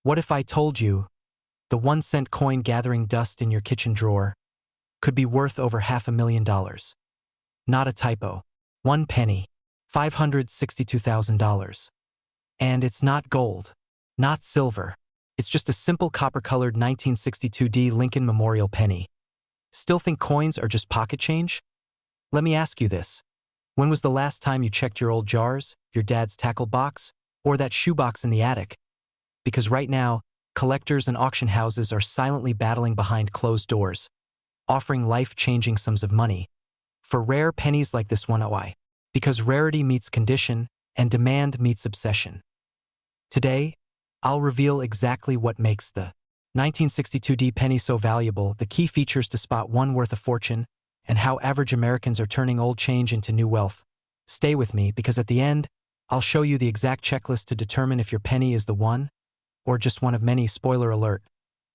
What if I told you the 1-cent coin gathering dust in your kitchen drawer could be worth over $500,000? Not a typo. 1 penny. $562,000. And it's not gold. Not silver. It's just a simple copper-colored 1962 Lincoln Memorial penny. Still think coins are just pocket change? Let me ask you this. When was the last time you checked your old jars, your dad's tackle box, or that shoebox in the attic? Because right now, collectors and auction houses are silently battling behind closed doors, offering life-changing sums of money for rare pennies like this one. Why? Because rarity meets condition and demand meets obsession. Today, I'll reveal exactly what makes the 1962 penny so valuable, the key features to spot one worth a fortune, and how average Americans are turning old change into new wealth. Stay with me, because at the end, I'll show you the exact checklist to determine if your penny is the one, or just one of many. Spoiler alert.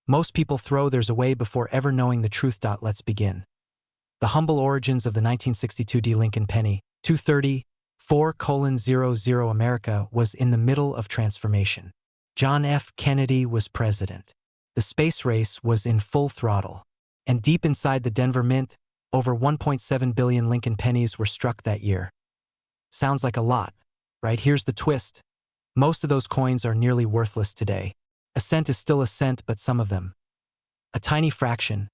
Most people throw theirs away before ever knowing the truth. Let's begin. The humble origins of the 1962 Lincoln penny. 234:00 America was in the middle of transformation. John F. Kennedy was president. The space race was in full throttle. And deep inside the Denver Mint, over 1.7 billion Lincoln pennies were struck that year. Sounds like a lot, right? Here's the twist. Most of those coins are nearly worthless today. A cent is still a cent, but some of them, a tiny fraction,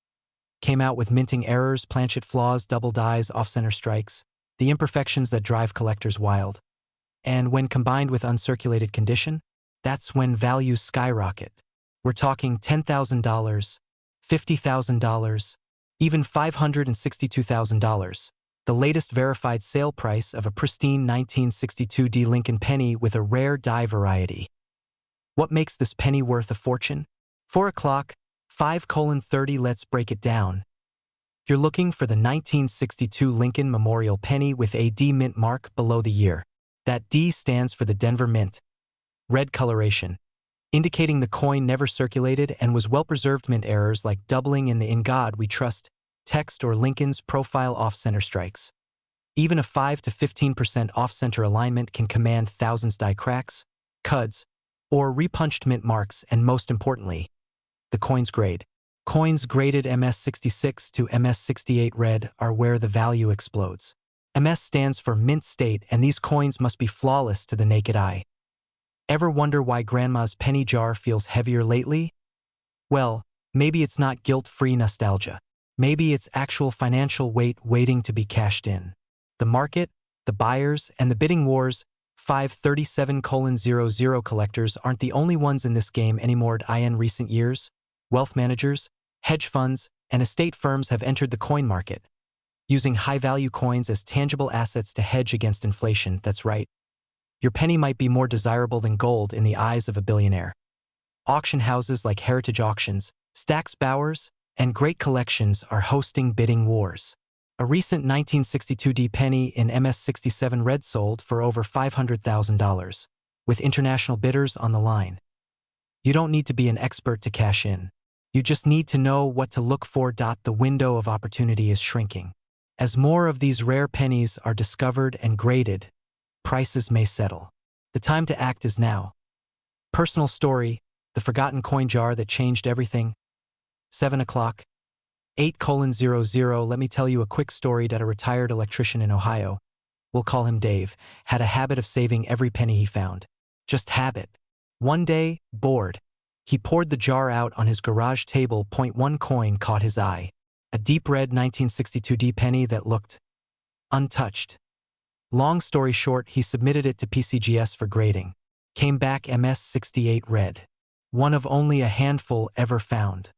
came out with minting errors, planchet flaws, double dies, off-center strikes, the imperfections that drive collectors wild. And when combined with uncirculated condition, that's when values skyrocket. We're talking $10,000, $50,000, even $562,000. The latest verified sale price of a pristine 1962 Lincoln penny with a rare die variety. What makes this penny worth a fortune? 4 o'clock, 5:30. Let's break it down. You're looking for the 1962 Lincoln Memorial penny with a D mint mark below the year. That D stands for the Denver Mint. Red coloration, indicating the coin never circulated and was well-preserved. Mint errors like doubling in the "In God We Trust" text or Lincoln's profile off-center strikes. Even a 5 to 15% off-center alignment can command thousands. Die cracks, cuds, or repunched mint marks, and most importantly, the coin's grade. Coins graded MS66 to MS68 red are where the value explodes. MS stands for mint state, and these coins must be flawless to the naked eye. Ever wonder why grandma's penny jar feels heavier lately? Well, maybe it's not guilt-free nostalgia. Maybe it's actual financial weight waiting to be cashed in. The market, the buyers, and the bidding wars. 537:00 collectors aren't the only ones in this game anymore. In recent years, wealth managers, hedge funds, and estate firms have entered the coin market, using high-value coins as tangible assets to hedge against inflation. That's right. Your penny might be more desirable than gold in the eyes of a billionaire. Auction houses like Heritage Auctions, Stack's Bowers, and Great Collections are hosting bidding wars. A recent 1962 penny in MS67 red sold for over $500,000, with international bidders on the line. You don't need to be an expert to cash in. You just need to know what to look for. The window of opportunity is shrinking. As more of these rare pennies are discovered and graded, prices may settle. The time to act is now. Personal story: the forgotten coin jar that changed everything. 7 o'clock, 8:00. Let me tell you a quick story. That a retired electrician in Ohio, we'll call him Dave, had a habit of saving every penny he found. Just habit. One day, bored, he poured the jar out on his garage table. One coin caught his eye. A deep red 1962 penny that looked untouched. Long story short, he submitted it to PCGS for grading. Came back MS68 red. One of only a handful ever found.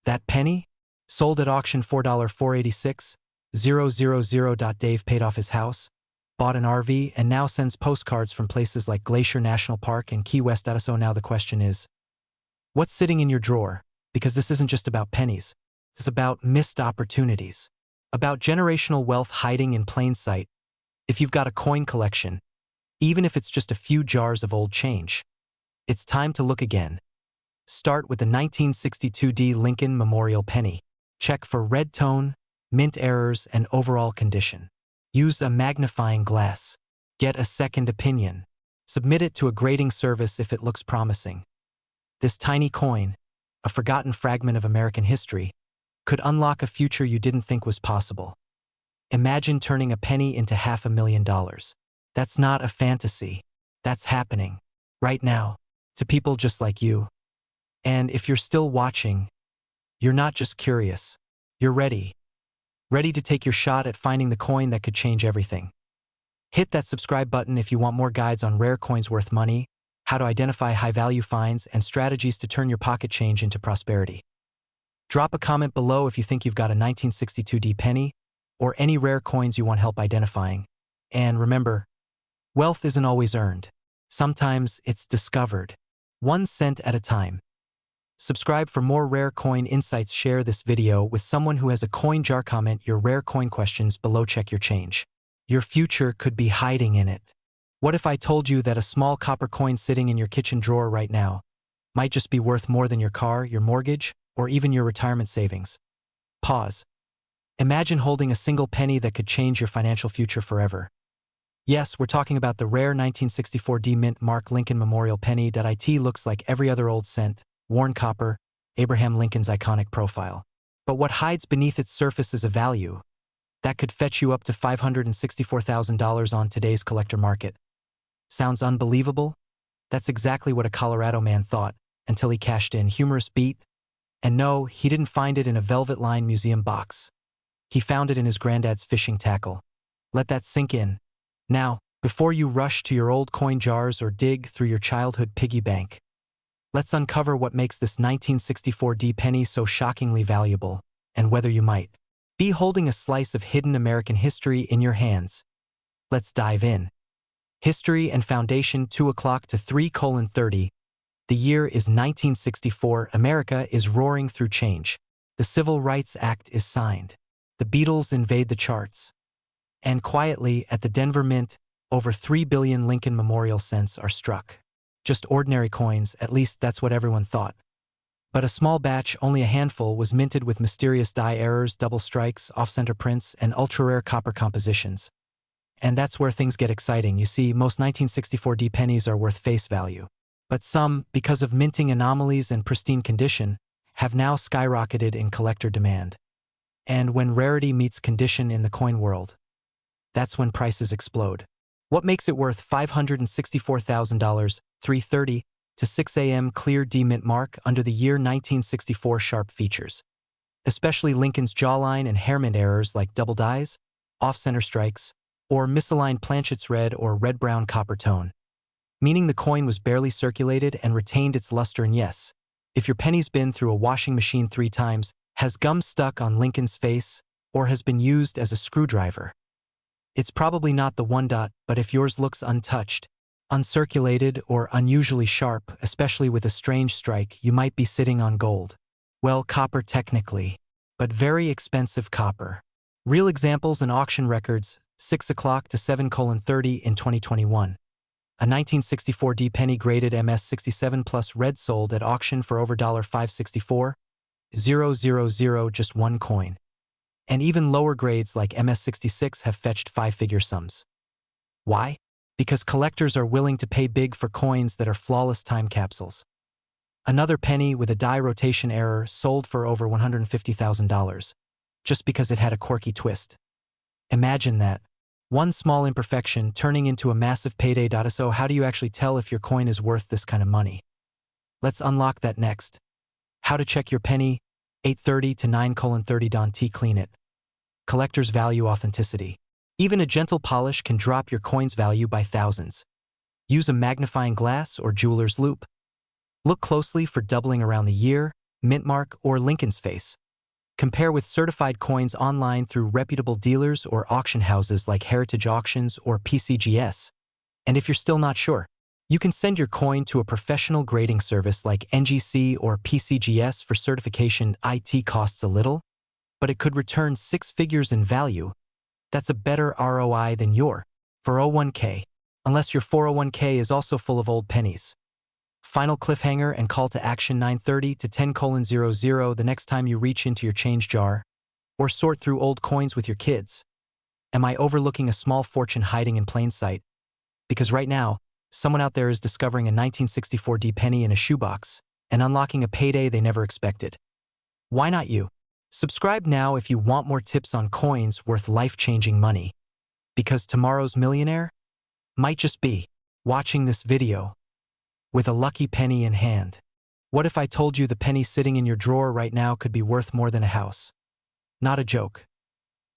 That penny? Sold at auction $4,486,000. Dave paid off his house, bought an RV, and now sends postcards from places like Glacier National Park and Key West. So now the question is, what's sitting in your drawer? Because this isn't just about pennies. It's about missed opportunities. About generational wealth hiding in plain sight. If you've got a coin collection, even if it's just a few jars of old change, it's time to look again. Start with the 1962 Lincoln Memorial penny. Check for red tone, mint errors, and overall condition. Use a magnifying glass. Get a second opinion. Submit it to a grading service if it looks promising. This tiny coin, a forgotten fragment of American history, could unlock a future you didn't think was possible. Imagine turning a penny into $500,000. That's not a fantasy. That's happening. Right now. To people just like you. And if you're still watching, you're not just curious. You're ready. Ready to take your shot at finding the coin that could change everything. Hit that subscribe button if you want more guides on rare coins worth money, how to identify high-value finds, and strategies to turn your pocket change into prosperity. Drop a comment below if you think you've got a 1962 penny, or any rare coins you want help identifying. And remember, wealth isn't always earned. Sometimes it's discovered. 1 cent at a time. Subscribe for more rare coin insights. Share this video with someone who has a coin jar. Comment your rare coin questions below. Check your change. Your future could be hiding in it. What if I told you that a small copper coin sitting in your kitchen drawer right now might just be worth more than your car, your mortgage, or even your retirement savings? Pause. Imagine holding a single penny that could change your financial future forever. Yes, we're talking about the rare 1964 mint mark Lincoln Memorial penny. It looks like every other old cent, worn copper, Abraham Lincoln's iconic profile. But what hides beneath its surface is a value that could fetch you up to $564,000 on today's collector market. Sounds unbelievable? That's exactly what a Colorado man thought until he cashed in. Humorous beat? And no, he didn't find it in a velvet-lined museum box. He found it in his granddad's fishing tackle. Let that sink in. Now, before you rush to your old coin jars or dig through your childhood piggy bank, let's uncover what makes this 1964 penny so shockingly valuable, and whether you might be holding a slice of hidden American history in your hands. Let's dive in. History and Foundation. 2 o'clock to 3:30. The year is 1964. America is roaring through change. The Civil Rights Act is signed. The Beatles invade the charts. And quietly, at the Denver Mint, over 3 billion Lincoln Memorial cents are struck. Just ordinary coins, at least that's what everyone thought. But a small batch, only a handful, was minted with mysterious die errors, double strikes, off-center prints, and ultra-rare copper compositions. And that's where things get exciting. You see, most 1964 pennies are worth face value. But some, because of minting anomalies and pristine condition, have now skyrocketed in collector demand. And when rarity meets condition in the coin world, that's when prices explode. What makes it worth $564,000, 3:30 to 6 a.m. clear mint mark under the year 1964 sharp features, especially Lincoln's jawline and hairmint errors like double dies, off-center strikes, or misaligned planchets red or red-brown copper tone, meaning the coin was barely circulated and retained its luster. And yes, if your penny's been through a washing machine 3 times, has gum stuck on Lincoln's face, or has been used as a screwdriver, it's probably not the one. But if yours looks untouched, uncirculated, or unusually sharp, especially with a strange strike, you might be sitting on gold. Well, copper technically, but very expensive copper. Real examples and auction records. 6 o'clock to 7:30 in 2021. A 1964 penny graded MS67 plus red sold at auction for over $564,000, just one coin. And even lower grades like MS66 have fetched 5-figure sums. Why? Because collectors are willing to pay big for coins that are flawless time capsules. Another penny with a die rotation error sold for over $150,000, just because it had a quirky twist. Imagine that. One small imperfection turning into a massive payday. So how do you actually tell if your coin is worth this kind of money? Let's unlock that next. How to check your penny. 8:30 to 9:30. Clean it. Collectors value authenticity. Even a gentle polish can drop your coin's value by thousands. Use a magnifying glass or jeweler's loupe. Look closely for doubling around the year, mint mark, or Lincoln's face. Compare with certified coins online through reputable dealers or auction houses like Heritage Auctions or PCGS. And if you're still not sure, you can send your coin to a professional grading service like NGC or PCGS for certification. It costs a little, but it could return 6 figures in value. That's a better ROI than your 401k, unless your 401k is also full of old pennies. Final cliffhanger and call to action. 9:30 to 10:00 the next time you reach into your change jar or sort through old coins with your kids. Am I overlooking a small fortune hiding in plain sight? Because right now, someone out there is discovering a 1964 penny in a shoebox, and unlocking a payday they never expected. Why not you? Subscribe now if you want more tips on coins worth life-changing money. Because tomorrow's millionaire might just be watching this video with a lucky penny in hand. What if I told you the penny sitting in your drawer right now could be worth more than a house? Not a joke.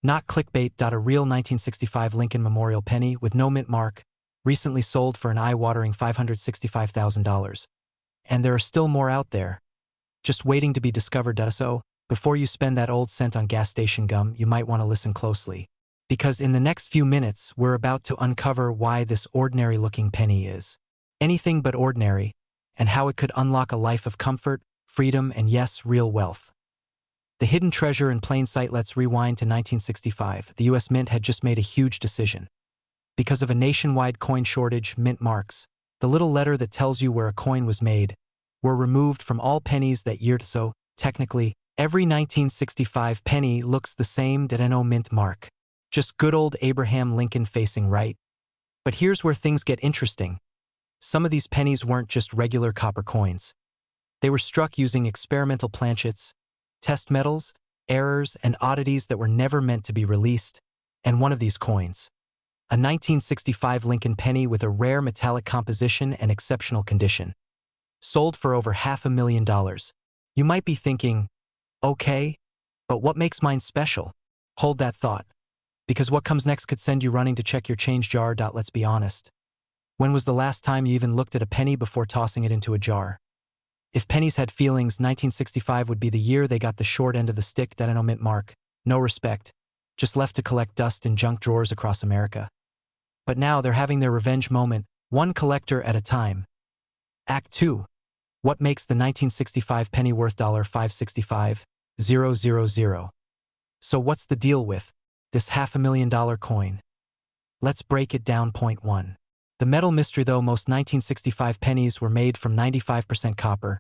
Not clickbait. A real 1965 Lincoln Memorial penny with no mint mark, recently sold for an eye-watering $565,000. And there are still more out there, just waiting to be discovered. So, before you spend that old cent on gas station gum, you might want to listen closely. Because in the next few minutes, we're about to uncover why this ordinary-looking penny is anything but ordinary, and how it could unlock a life of comfort, freedom, and yes, real wealth. The hidden treasure in plain sight. Let's rewind to 1965. The U.S. Mint had just made a huge decision. Because of a nationwide coin shortage, mint marks, the little letter that tells you where a coin was made, were removed from all pennies that year. So, technically, every 1965 penny looks the same. No mint mark. Just good old Abraham Lincoln facing right. But here's where things get interesting. Some of these pennies weren't just regular copper coins. They were struck using experimental planchets, test metals, errors, and oddities that were never meant to be released. And one of these coins, a 1965 Lincoln penny with a rare metallic composition and exceptional condition, sold for over $500,000. You might be thinking, okay, but what makes mine special? Hold that thought, because what comes next could send you running to check your change jar. Let's be honest. When was the last time you even looked at a penny before tossing it into a jar? If pennies had feelings, 1965 would be the year they got the short end of the stick. No mint mark, no respect, just left to collect dust in junk drawers across America. But now they're having their revenge moment, one collector at a time. Act 2. What makes the 1965 penny worth $565,000? So what's the deal with this $500,000 coin? Let's break it down. Point 1. The metal mystery. Though most 1965 pennies were made from 95% copper,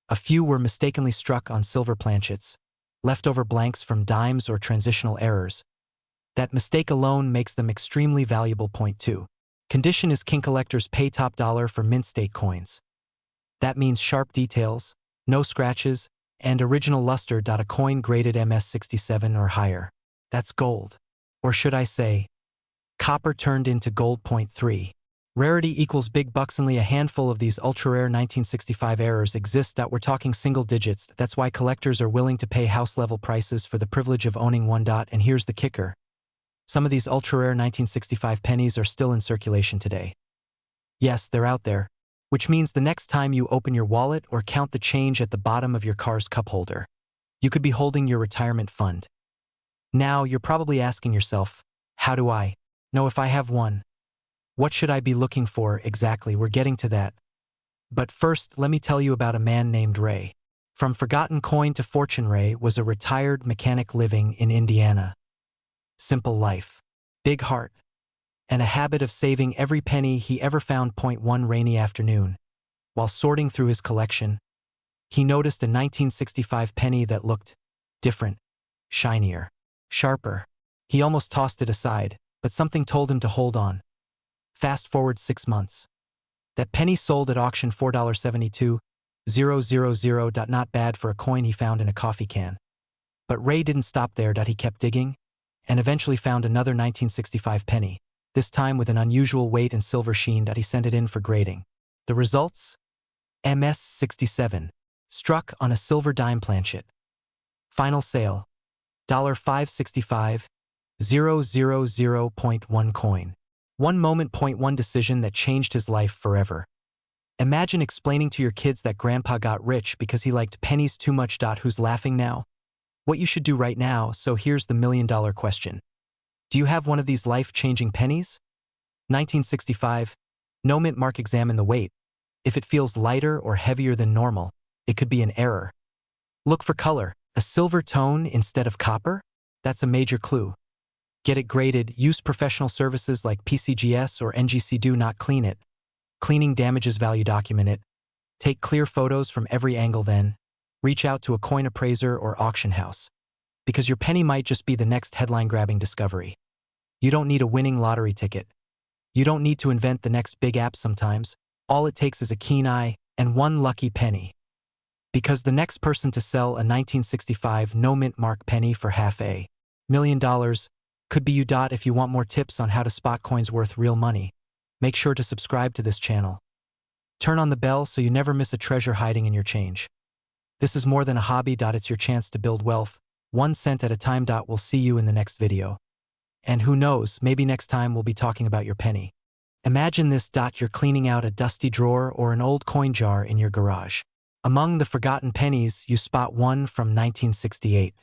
a few were mistakenly struck on silver planchets, leftover blanks from dimes or transitional errors. That mistake alone makes them extremely valuable. Point 2. Condition is king. Collectors pay top dollar for mint state coins. That means sharp details, no scratches, and original luster. A coin graded MS67 or higher. That's gold. Or should I say, copper turned into gold. Point 3. Rarity equals big bucks. Only a handful of these ultra-rare 1965 errors exist. We're talking single digits. That's why collectors are willing to pay house-level prices for the privilege of owning one. And here's the kicker. Some of these ultra-rare 1965 pennies are still in circulation today. Yes, they're out there, which means the next time you open your wallet or count the change at the bottom of your car's cup holder, you could be holding your retirement fund. Now, you're probably asking yourself, how do I know if I have one? What should I be looking for exactly? We're getting to that. But first, let me tell you about a man named Ray. From forgotten coin to fortune, Ray was a retired mechanic living in Indiana. Simple life, big heart, and a habit of saving every penny he ever found. Point 1. Rainy afternoon. While sorting through his collection, he noticed a 1965 penny that looked different, shinier, sharper. He almost tossed it aside, but something told him to hold on. Fast forward 6 months. That penny sold at auction $4.72,000. Not bad for a coin he found in a coffee can. But Ray didn't stop there. He kept digging, and eventually found another 1965 penny, this time with an unusual weight and silver sheen. He sent it in for grading. The results? MS67, struck on a silver dime planchet. Final sale, $565,000.1 coin. One moment. Point 1 decision that changed his life forever. Imagine explaining to your kids that grandpa got rich because he liked pennies too much. Who's laughing now? What you should do right now. So here's the million-dollar question. Do you have one of these life-changing pennies? 1965. No mint mark. Examine the weight. If it feels lighter or heavier than normal, it could be an error. Look for color. A silver tone instead of copper? That's a major clue. Get it graded. Use professional services like PCGS or NGC. Do not clean it. Cleaning damages value. Document it. Take clear photos from every angle. Then reach out to a coin appraiser or auction house, because your penny might just be the next headline-grabbing discovery. You don't need a winning lottery ticket. You don't need to invent the next big app. Sometimes all it takes is a keen eye and one lucky penny. Because the next person to sell a 1965 no-mint mark penny for $500,000 could be you. If you want more tips on how to spot coins worth real money, make sure to subscribe to this channel. Turn on the bell so you never miss a treasure hiding in your change. This is more than a hobby. It's your chance to build wealth, 1 cent at a time. We'll see you in the next video. And who knows, maybe next time we'll be talking about your penny. Imagine this. You're cleaning out a dusty drawer or an old coin jar in your garage. Among the forgotten pennies, you spot one from 1968.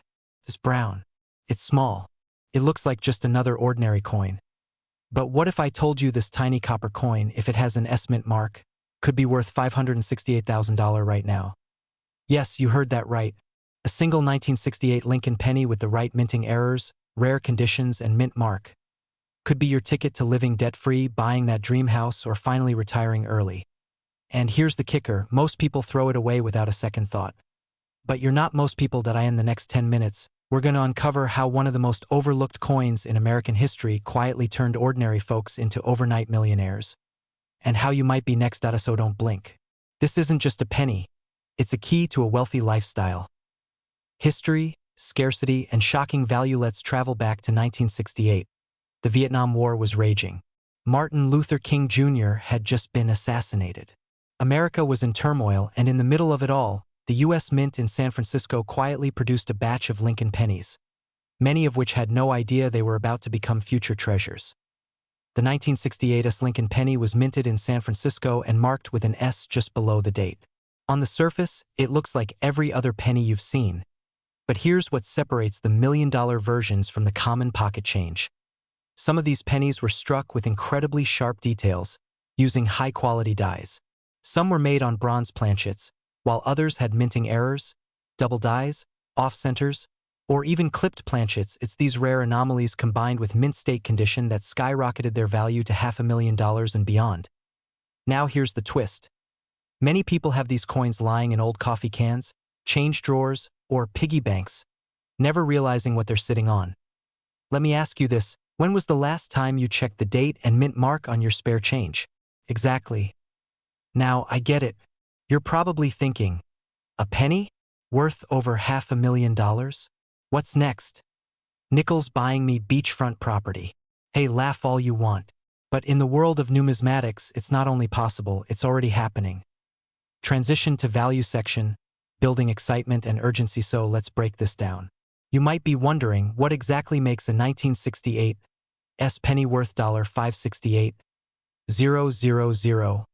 It's brown. It's small. It looks like just another ordinary coin. But what if I told you this tiny copper coin, if it has an S-mint mark, could be worth $568,000 right now? Yes, you heard that right. A single 1968 Lincoln penny with the right minting errors, rare conditions, and mint mark could be your ticket to living debt-free, buying that dream house, or finally retiring early. And here's the kicker, most people throw it away without a second thought. But you're not most people. In the next 10 minutes, we're going to uncover how one of the most overlooked coins in American history quietly turned ordinary folks into overnight millionaires. And how you might be next. So don't blink. This isn't just a penny. It's a key to a wealthy lifestyle. History, scarcity, and shocking value. Let's travel back to 1968. The Vietnam War was raging. Martin Luther King Jr. had just been assassinated. America was in turmoil, and in the middle of it all, the U.S. Mint in San Francisco quietly produced a batch of Lincoln pennies, many of which had no idea they were about to become future treasures. The 1968 Lincoln penny was minted in San Francisco and marked with an S just below the date. On the surface, it looks like every other penny you've seen. But here's what separates the million-dollar versions from the common pocket change. Some of these pennies were struck with incredibly sharp details, using high-quality dies. Some were made on bronze planchets, while others had minting errors, double dies, off-centers, or even clipped planchets. It's these rare anomalies combined with mint state condition that skyrocketed their value to $500,000 and beyond. Now here's the twist. Many people have these coins lying in old coffee cans, change drawers, or piggy banks, never realizing what they're sitting on. Let me ask you this, when was the last time you checked the date and mint mark on your spare change? Exactly. Now, I get it. You're probably thinking, a penny? Worth over $500,000? What's next? Nickels buying me beachfront property. Hey, laugh all you want. But in the world of numismatics, it's not only possible, it's already happening. Transition to value section, building excitement and urgency. So let's break this down. You might be wondering, what exactly makes a 1968 S penny worth $568,000?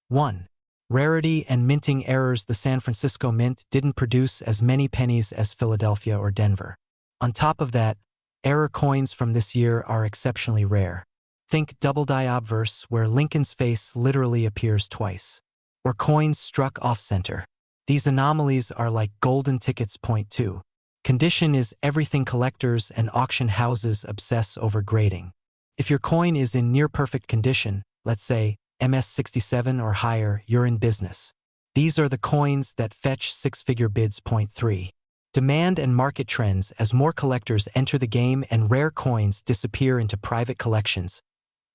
1. Rarity and minting errors. The San Francisco Mint didn't produce as many pennies as Philadelphia or Denver. On top of that, error coins from this year are exceptionally rare. Think double die obverse, where Lincoln's face literally appears twice. Or coins struck off-center. These anomalies are like golden tickets. Point 2. Condition is everything. Collectors and auction houses obsess over grading. If your coin is in near-perfect condition, let's say MS67 or higher, you're in business. These are the coins that fetch six-figure bids. Point 3. Demand and market trends. As more collectors enter the game and rare coins disappear into private collections,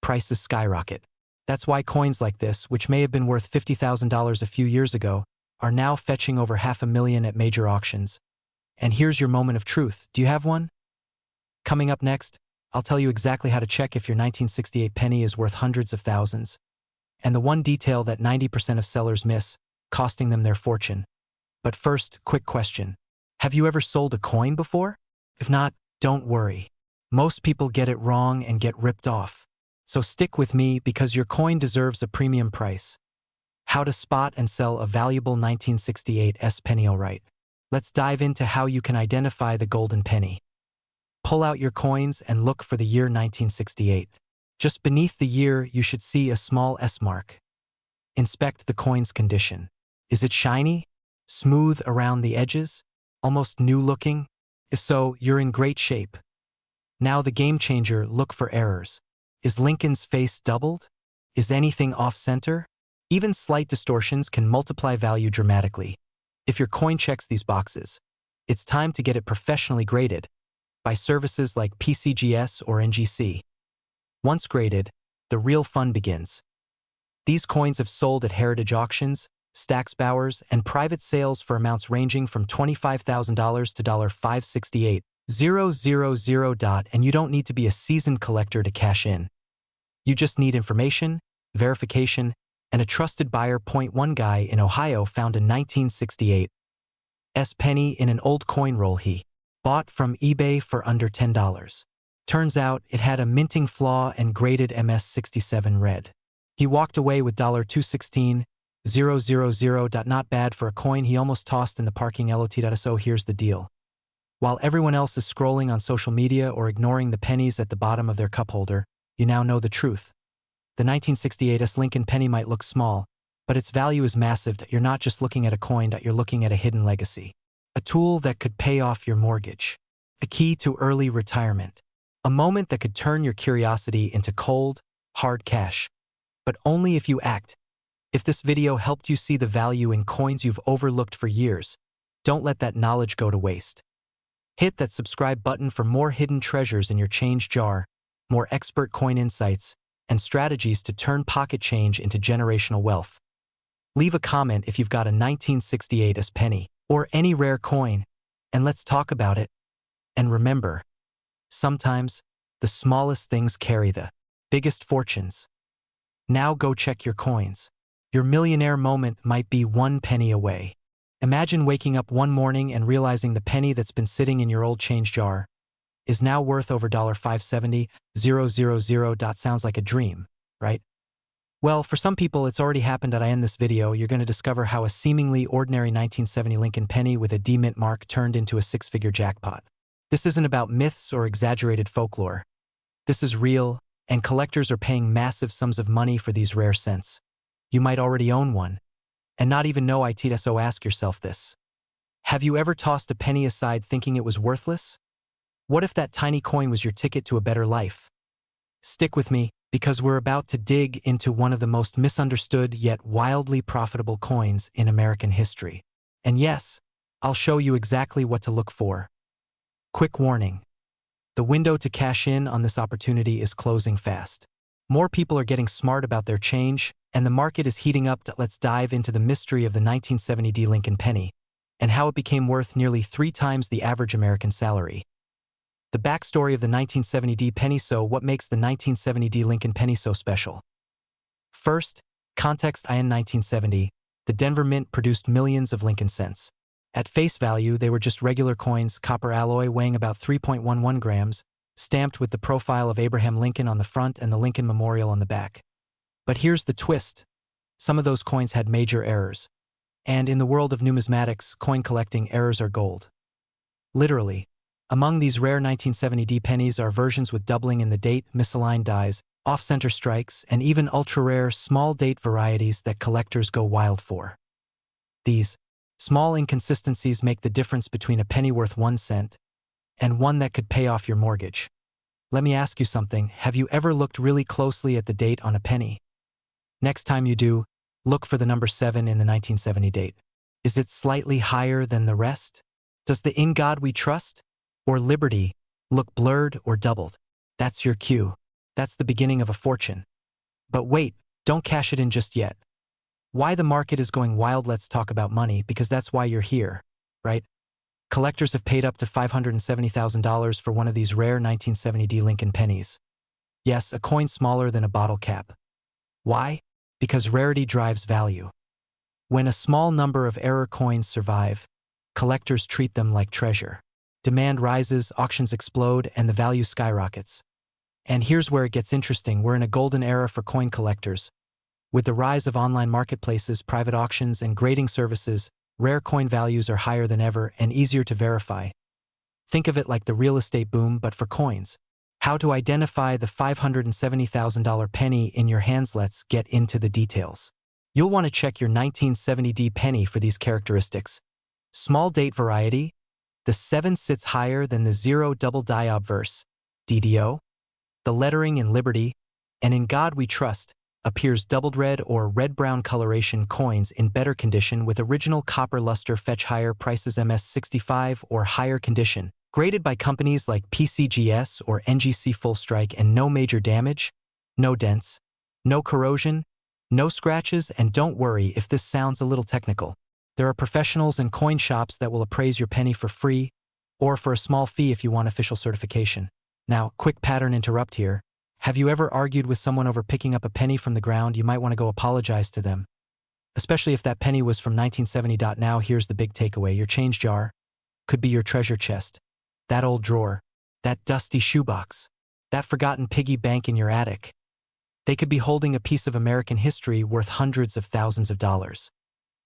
prices skyrocket. That's why coins like this, which may have been worth $50,000 a few years ago, are now fetching over $500,000 at major auctions. And here's your moment of truth. Do you have one? Coming up next, I'll tell you exactly how to check if your 1968 penny is worth hundreds of thousands. And the one detail that 90% of sellers miss, costing them their fortune. But first, quick question. Have you ever sold a coin before? If not, don't worry. Most people get it wrong and get ripped off. So stick with me because your coin deserves a premium price. How to spot and sell a valuable 1968 S penny. Alright, let's dive into how you can identify the golden penny. Pull out your coins and look for the year 1968. Just beneath the year, you should see a small S mark. Inspect the coin's condition. Is it shiny? Smooth around the edges? Almost new looking? If so, you're in great shape. Now the game changer, look for errors. Is Lincoln's face doubled? Is anything off-center? Even slight distortions can multiply value dramatically. If your coin checks these boxes, it's time to get it professionally graded by services like PCGS or NGC. Once graded, the real fun begins. These coins have sold at heritage auctions, stacks bowers, and private sales for amounts ranging from $25,000 to $568,000. And you don't need to be a seasoned collector to cash in. You just need information, verification, and a trusted buyer. Point: one guy in Ohio found a 1968 penny in an old coin roll he bought from eBay for under $10. Turns out it had a minting flaw and graded MS67 red. He walked away with $216,000. Not bad for a coin he almost tossed in the parking lot. So here's the deal. While everyone else is scrolling on social media or ignoring the pennies at the bottom of their cup holder, you now know the truth. The 1968 Lincoln penny might look small, but its value is massive. You're not just looking at a coin, you're looking at a hidden legacy. A tool that could pay off your mortgage. A key to early retirement. A moment that could turn your curiosity into cold, hard cash. But only if you act. If this video helped you see the value in coins you've overlooked for years, don't let that knowledge go to waste. Hit that subscribe button for more hidden treasures in your change jar, more expert coin insights, and strategies to turn pocket change into generational wealth. Leave a comment if you've got a 1968 penny or any rare coin, and let's talk about it. And remember, sometimes the smallest things carry the biggest fortunes. Now go check your coins. Your millionaire moment might be 1 penny away. Imagine waking up one morning and realizing the penny that's been sitting in your old change jar is now worth over $570,000. Sounds like a dream, right? Well, for some people, it's already happened. At I end this video, you're going to discover how a seemingly ordinary 1970 Lincoln penny with a D mint mark turned into a six-figure jackpot. This isn't about myths or exaggerated folklore. This is real, and collectors are paying massive sums of money for these rare cents. You might already own one, and not even know it. So ask yourself this. Have you ever tossed a penny aside thinking it was worthless? What if that tiny coin was your ticket to a better life? Stick with me, because we're about to dig into one of the most misunderstood yet wildly profitable coins in American history. And yes, I'll show you exactly what to look for. Quick warning. The window to cash in on this opportunity is closing fast. More people are getting smart about their change, and the market is heating up. Let's dive into the mystery of the 1970 Lincoln penny and how it became worth nearly 3 times the average American salary. The backstory of the 1970 penny. So what makes the 1970 Lincoln penny so special? First, context. In 1970, the Denver Mint produced millions of Lincoln cents. At face value, they were just regular coins, copper alloy weighing about 3.11 grams, stamped with the profile of Abraham Lincoln on the front and the Lincoln Memorial on the back. But here's the twist. Some of those coins had major errors. And in the world of numismatics, coin collecting, errors are gold. Literally. Among these rare 1970 pennies are versions with doubling in the date, misaligned dies, off-center strikes, and even ultra-rare small date varieties that collectors go wild for. These small inconsistencies make the difference between a penny worth 1 cent and one that could pay off your mortgage. Let me ask you something. Have you ever looked really closely at the date on a penny? Next time you do, look for the number 7 in the 1970 date. Is it slightly higher than the rest? Does the "In God We Trust" or "Liberty" look blurred or doubled? That's your cue. That's the beginning of a fortune. But wait, don't cash it in just yet. Why the market is going wild? Let's talk about money, because that's why you're here, right? Collectors have paid up to $570,000 for one of these rare 1970 Lincoln pennies. Yes, a coin smaller than a bottle cap. Why? Because rarity drives value. When a small number of error coins survive, collectors treat them like treasure. Demand rises, auctions explode, and the value skyrockets. And here's where it gets interesting. We're in a golden era for coin collectors. With the rise of online marketplaces, private auctions, and grading services, rare coin values are higher than ever and easier to verify. Think of it like the real estate boom, but for coins. How to identify the $570,000 penny in your hands? Let's get into the details. You'll want to check your 1970 penny for these characteristics. Small date variety. The 7 sits higher than the 0 double die obverse, DDO. The lettering in Liberty and In God We Trust appears doubled red or red-brown coloration. Coins in better condition with original copper luster fetch higher prices. MS65 or higher condition, graded by companies like PCGS or NGC. Full strike and no major damage, no dents, no corrosion, No scratches, and don't worry if this sounds a little technical. There are professionals and coin shops that will appraise your penny for free or for a small fee if you want official certification. Now, quick pattern interrupt here. Have you ever argued with someone over picking up a penny from the ground? You might want to go apologize to them, especially if that penny was from 1970. Now here's the big takeaway. Your change jar could be your treasure chest, that old drawer, that dusty shoebox, that forgotten piggy bank in your attic. They could be holding a piece of American history worth hundreds of thousands of dollars.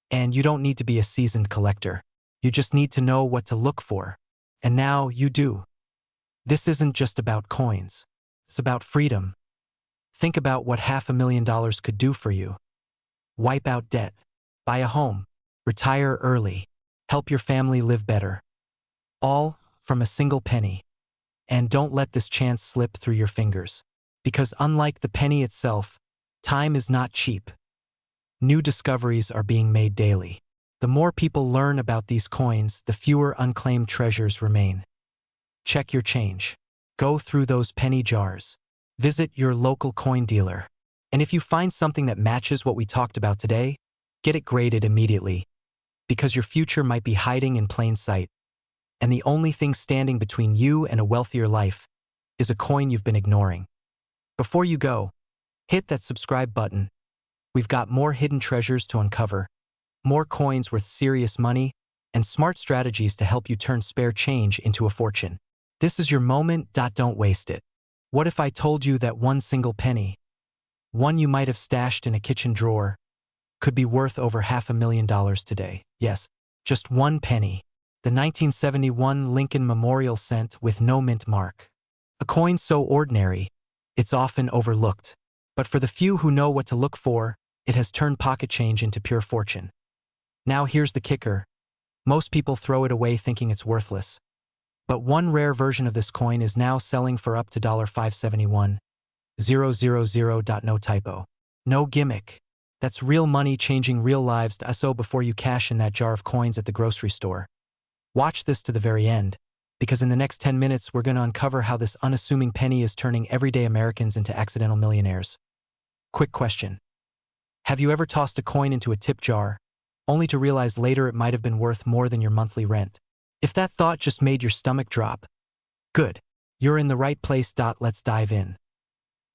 And you don't need to be a seasoned collector. You just need to know what to look for. And now you do. This isn't just about coins. It's about freedom. Think about what $500,000 could do for you. Wipe out debt, buy a home, retire early, help your family live better. All from a single penny. And don't let this chance slip through your fingers. Because unlike the penny itself, time is not cheap. New discoveries are being made daily. The more people learn about these coins, the fewer unclaimed treasures remain. Check your change. Go through those penny jars. Visit your local coin dealer. And if you find something that matches what we talked about today, get it graded immediately. Because your future might be hiding in plain sight. And the only thing standing between you and a wealthier life is a coin you've been ignoring. Before you go, hit that subscribe button. We've got more hidden treasures to uncover, more coins worth serious money, and smart strategies to help you turn spare change into a fortune. This is your moment. Don't waste it. What if I told you that one single penny, one you might have stashed in a kitchen drawer, could be worth over $500,000 today? Yes, just one penny. The 1971 Lincoln Memorial cent with no mint mark. A coin so ordinary, it's often overlooked. But for the few who know what to look for, it has turned pocket change into pure fortune. Now here's the kicker. Most people throw it away thinking it's worthless. But one rare version of this coin is now selling for up to $571,000. No typo. No gimmick. That's real money changing real lives. So before you cash in that jar of coins at the grocery store, watch this to the very end, because in the next 10 minutes we're going to uncover how this unassuming penny is turning everyday Americans into accidental millionaires. Quick question. Have you ever tossed a coin into a tip jar, only to realize later it might have been worth more than your monthly rent? If that thought just made your stomach drop, good. You're in the right place. Let's dive in.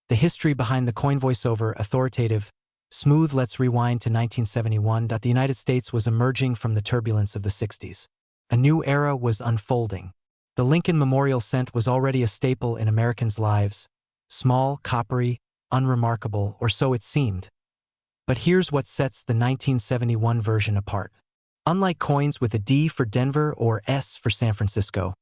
The history behind the coin voiceover, authoritative, smooth. Let's rewind to 1971. The United States was emerging from the turbulence of the 60s. A new era was unfolding. The Lincoln Memorial cent was already a staple in Americans' lives. Small, coppery, unremarkable, or so it seemed. But here's what sets the 1971 version apart. Unlike coins with a D for Denver or S for San Francisco,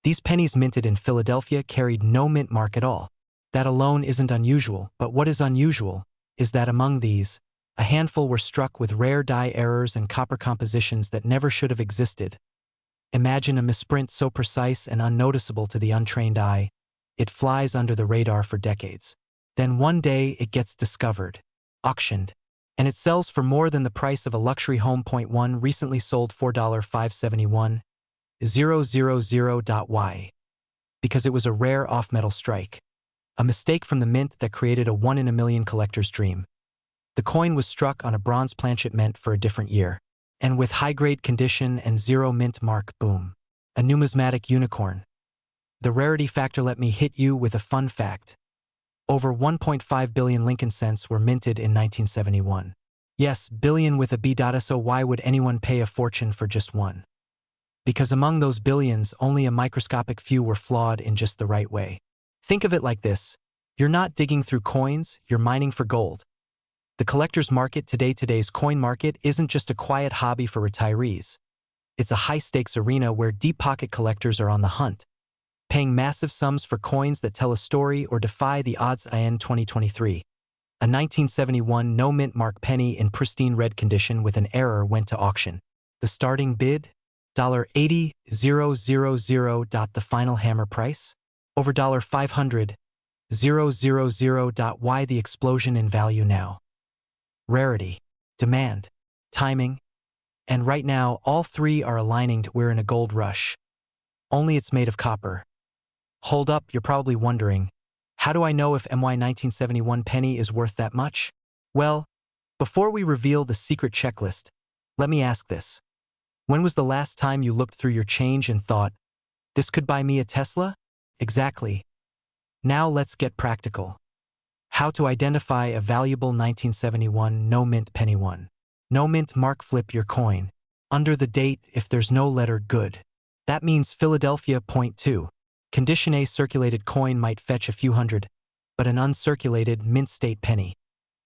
these pennies minted in Philadelphia carried no mint mark at all. That alone isn't unusual, but what is unusual is that among these, a handful were struck with rare die errors and copper compositions that never should have existed. Imagine a misprint so precise and unnoticeable to the untrained eye, it flies under the radar for decades. Then one day it gets discovered, auctioned, and it sells for more than the price of a luxury home. One recently sold $4,571,000. Why? Because it was a rare off-metal strike. A mistake from the mint that created a one-in-a-million collector's dream. The coin was struck on a bronze planchet meant for a different year. And with high-grade condition and zero mint mark, boom. A numismatic unicorn. The rarity factor. Let me hit you with a fun fact. Over 1.5 billion Lincoln cents were minted in 1971. Yes, billion with a B. So why would anyone pay a fortune for just one? Because among those billions, only a microscopic few were flawed in just the right way. Think of it like this. You're not digging through coins, you're mining for gold. The collector's market today's coin market isn't just a quiet hobby for retirees. It's a high-stakes arena where deep-pocket collectors are on the hunt, paying massive sums for coins that tell a story or defy the odds. In 2023, a 1971 no-mint mark penny in pristine red condition with an error went to auction. The starting bid? $80,000. The final hammer price? Over $500,000. Why the explosion in value now? Rarity, demand, timing, and right now all three are aligning. We're in a gold rush. Only it's made of copper. Hold up, you're probably wondering, how do I know if my 1971 penny is worth that much? Well, Before we reveal the secret checklist, let me ask this. When was the last time you looked through your change and thought, this could buy me a Tesla? Exactly. Now let's get practical. How to identify a valuable 1971 no-mint penny one. No-mint mark. Flip your coin. Under the date, if there's no letter good. That means Philadelphia .2. Condition A circulated coin might fetch a few hundred, but an uncirculated mint state penny,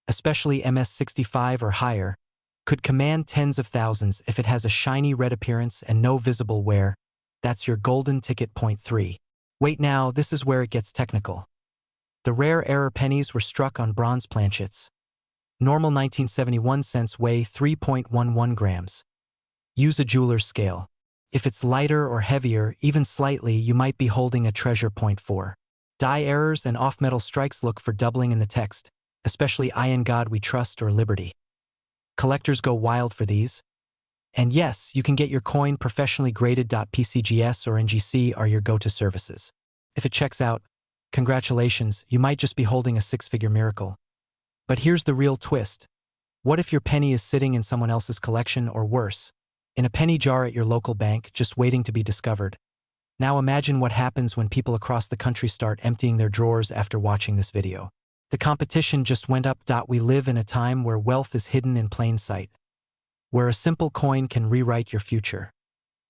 especially MS65 or higher, could command tens of thousands if it has a shiny red appearance and no visible wear. That's your golden ticket. Point 3. Wait now, this is where it gets technical. The rare error pennies were struck on bronze planchets. Normal 1971 cents weigh 3.11 grams. Use a jeweler's scale. If it's lighter or heavier, even slightly, you might be holding a treasure. Point 4. Die errors and off-metal strikes. Look for doubling in the text, especially I in God we trust or Liberty. Collectors go wild for these. And yes, you can get your coin professionally graded. PCGS or NGC are your go-to services. If it checks out, congratulations, you might just be holding a six-figure miracle. But here's the real twist. What if your penny is sitting in someone else's collection, or worse, in a penny jar at your local bank, just waiting to be discovered? Now imagine what happens when people across the country start emptying their drawers after watching this video. The competition just went up. We live in a time where wealth is hidden in plain sight, where a simple coin can rewrite your future,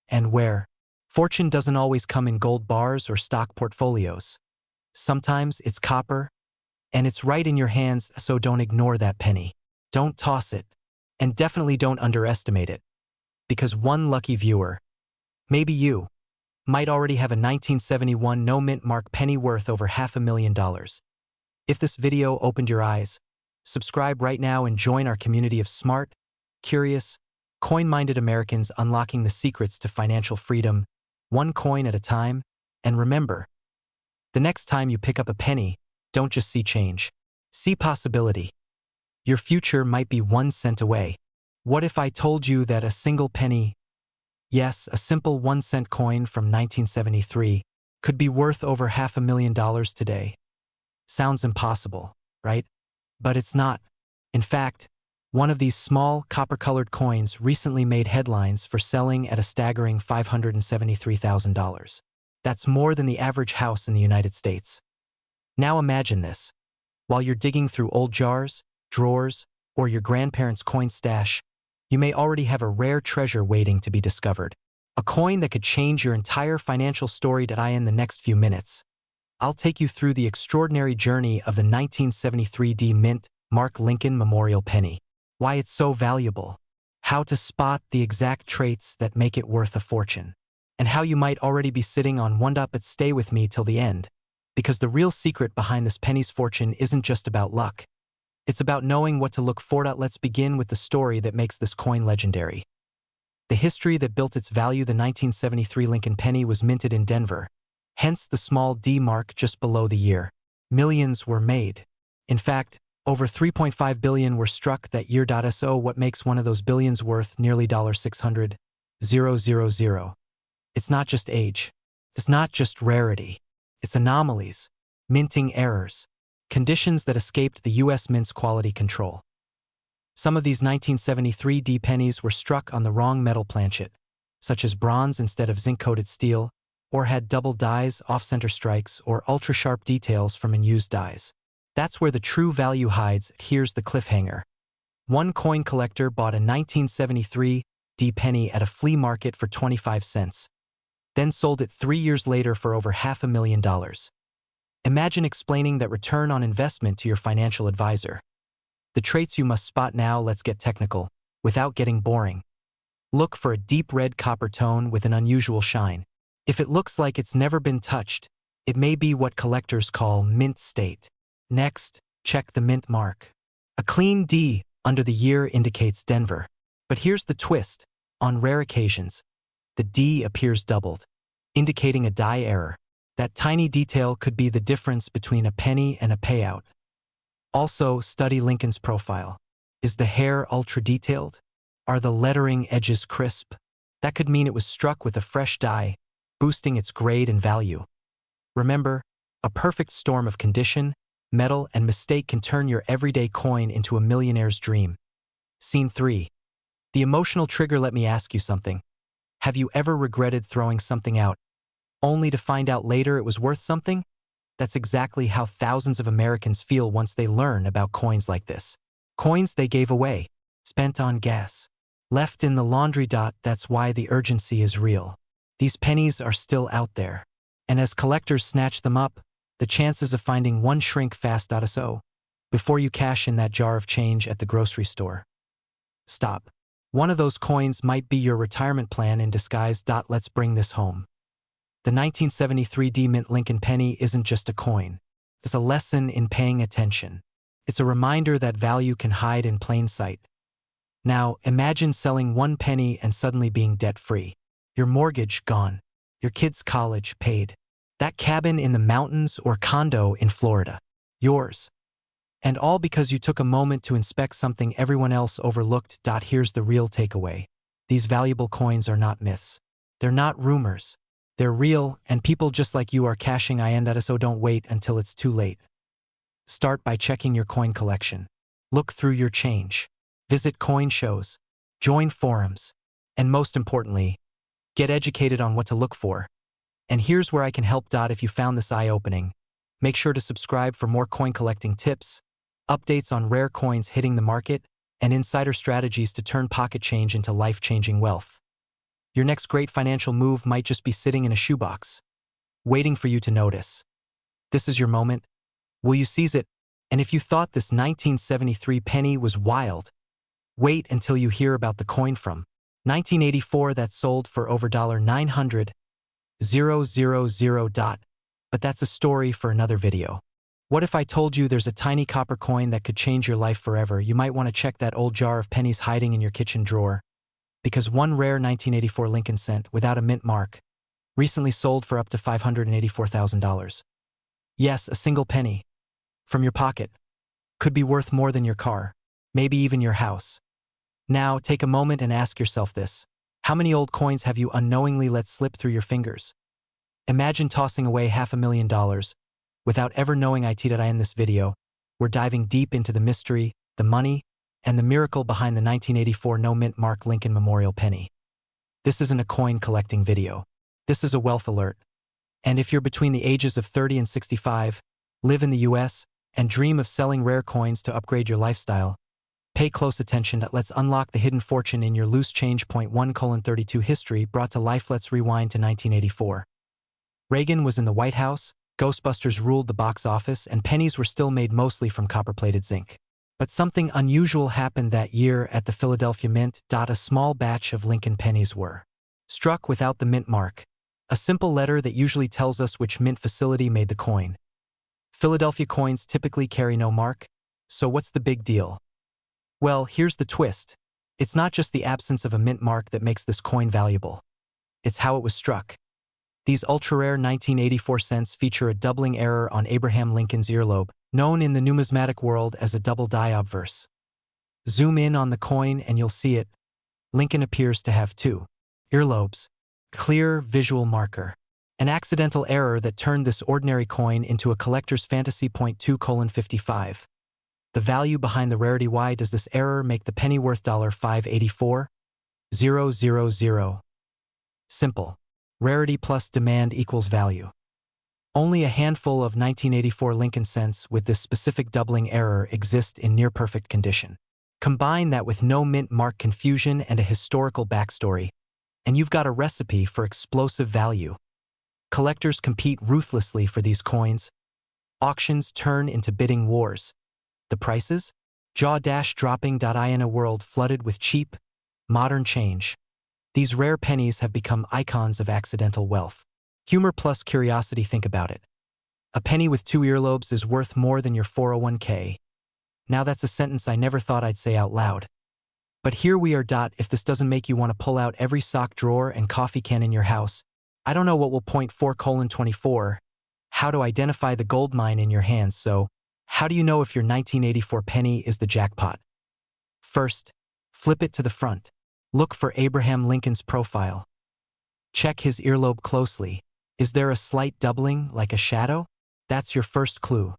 and where fortune doesn't always come in gold bars or stock portfolios. Sometimes it's copper, and it's right in your hands, so don't ignore that penny. Don't toss it, and definitely don't underestimate it, because one lucky viewer, maybe you, might already have a 1971 no-mint mark penny worth over $500,000. If this video opened your eyes, subscribe right now and join our community of smart, curious, coin-minded Americans unlocking the secrets to financial freedom, one coin at a time. And remember, the next time you pick up a penny, don't just see change. See possibility. Your future might be 1 cent away. What if I told you that a single penny, yes, a simple 1-cent coin from 1973, could be worth over $500,000 today? Sounds impossible, right? But it's not. In fact, one of these small, copper-colored coins recently made headlines for selling at a staggering $573,000. That's more than the average house in the United States. Now imagine this. While you're digging through old jars, drawers, or your grandparents' coin stash, you may already have a rare treasure waiting to be discovered. A coin that could change your entire financial story. In the next few minutes, I'll take you through the extraordinary journey of the 1973 D Mint Mark Lincoln Memorial Penny, why it's so valuable, how to spot the exact traits that make it worth a fortune, and how you might already be sitting on one. But stay with me till the end, because the real secret behind this penny's fortune isn't just about luck. It's about knowing what to look for. Let's begin with the story that makes this coin legendary. The history that built its value. The 1973 Lincoln penny was minted in Denver, hence the small D mark just below the year. Millions were made. In fact, over $3.5 billion were struck that year. So what makes one of those billions worth nearly $600,000? It's not just age. It's not just rarity. It's anomalies, minting errors, conditions that escaped the U.S. Mint's quality control. Some of these 1973 D pennies were struck on the wrong metal planchet, such as bronze instead of zinc-coated steel, or had double dies, off-center strikes, or ultra-sharp details from unused dies. That's where the true value hides. Here's the cliffhanger. One coin collector bought a 1973 D penny at a flea market for 25 cents, then sold it 3 years later for over $500,000. Imagine explaining that return on investment to your financial advisor. The traits you must spot now. Let's get technical, without getting boring. Look for a deep red copper tone with an unusual shine. If it looks like it's never been touched, it may be what collectors call mint state. Next, check the mint mark. A clean D under the year indicates Denver. But here's the twist. On rare occasions, the D appears doubled, indicating a die error. That tiny detail could be the difference between a penny and a payout. Also, study Lincoln's profile. Is the hair ultra-detailed? Are the lettering edges crisp? That could mean it was struck with a fresh die, boosting its grade and value. Remember, a perfect storm of condition, metal, and mistake can turn your everyday coin into a millionaire's dream. Scene 3. The emotional trigger. Let me ask you something. Have you ever regretted throwing something out, only to find out later it was worth something? That's exactly how thousands of Americans feel once they learn about coins like this. Coins they gave away, spent on gas, left in the laundry. That's why the urgency is real. These pennies are still out there, and as collectors snatch them up, the chances of finding one shrink fast. So, before you cash in that jar of change at the grocery store, stop. One of those coins might be your retirement plan in disguise. Let's bring this home. The 1973 D Mint Lincoln penny isn't just a coin. It's a lesson in paying attention. It's a reminder that value can hide in plain sight. Now, imagine selling one penny and suddenly being debt-free. Your mortgage gone. Your kids' college paid. That cabin in the mountains or condo in Florida, yours. And all because you took a moment to inspect something everyone else overlooked. Here's the real takeaway. These valuable coins are not myths. They're not rumors. They're real, and people just like you are cashing in. So don't wait until it's too late. Start by checking your coin collection. Look through your change. Visit coin shows. Join forums. And most importantly, get educated on what to look for. And here's where I can help. If you found this eye-opening, make sure to subscribe for more coin collecting tips, updates on rare coins hitting the market, and insider strategies to turn pocket change into life-changing wealth. Your next great financial move might just be sitting in a shoebox, waiting for you to notice. This is your moment. Will you seize it? And if you thought this 1973 penny was wild, wait until you hear about the coin from 1984 that sold for over $900,000. But that's a story for another video. What if I told you there's a tiny copper coin that could change your life forever? You might want to check that old jar of pennies hiding in your kitchen drawer, because one rare 1984 Lincoln cent without a mint mark recently sold for up to $584,000. Yes, a single penny from your pocket could be worth more than your car, maybe even your house. Now, take a moment and ask yourself this. How many old coins have you unknowingly let slip through your fingers? Imagine tossing away $500,000 without ever knowing it. In this video, we're diving deep into the mystery, the money, and the miracle behind the 1984 no-mint mark Lincoln Memorial penny. This isn't a coin collecting video. This is a wealth alert. And if you're between the ages of 30 and 65, live in the US, and dream of selling rare coins to upgrade your lifestyle, pay close attention. Let's unlock the hidden fortune in your loose change. 1:32 History brought to life. Let's rewind to 1984. Reagan was in the White House, Ghostbusters ruled the box office, and pennies were still made mostly from copper-plated zinc. But something unusual happened that year at the Philadelphia Mint. A small batch of Lincoln pennies were struck without the mint mark, a simple letter that usually tells us which mint facility made the coin. Philadelphia coins typically carry no mark, so what's the big deal? Well, here's the twist. It's not just the absence of a mint mark that makes this coin valuable. It's how it was struck. These ultra-rare 1984 cents feature a doubling error on Abraham Lincoln's earlobe, known in the numismatic world as a double die obverse. Zoom in on the coin and you'll see it. Lincoln appears to have two earlobes. Clear visual marker. An accidental error that turned this ordinary coin into a collector's fantasy. 2:55. The value behind the rarity. Why does this error make the penny worth $584,000? Simple. Rarity plus demand equals value. Only a handful of 1984 Lincoln cents with this specific doubling error exist in near-perfect condition. Combine that with no mint mark confusion and a historical backstory, and you've got a recipe for explosive value. Collectors compete ruthlessly for these coins. Auctions turn into bidding wars. The prices? Jaw-dropping. In a world flooded with cheap, modern change, these rare pennies have become icons of accidental wealth. Humor plus curiosity. Think about it. A penny with two earlobes is worth more than your 401k. Now that's a sentence I never thought I'd say out loud. But here we are. If this doesn't make you want to pull out every sock drawer and coffee can in your house, I don't know what will. 4:24. How to identify the gold mine in your hands. So, how do you know if your 1984 penny is the jackpot? First, flip it to the front. Look for Abraham Lincoln's profile. Check his earlobe closely. Is there a slight doubling, like a shadow? That's your first clue.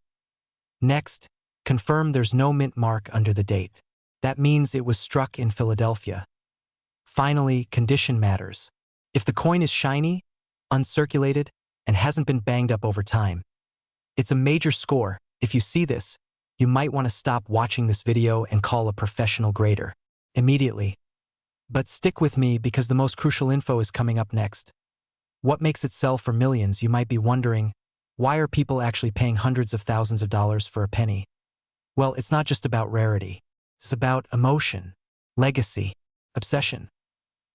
Next, confirm there's no mint mark under the date. That means it was struck in Philadelphia. Finally, condition matters. If the coin is shiny, uncirculated, and hasn't been banged up over time, it's a major score. If you see this, you might want to stop watching this video and call a professional grader immediately. But stick with me because the most crucial info is coming up next. What makes it sell for millions? You might be wondering, why are people actually paying hundreds of thousands of dollars for a penny? Well, it's not just about rarity. It's about emotion, legacy, obsession.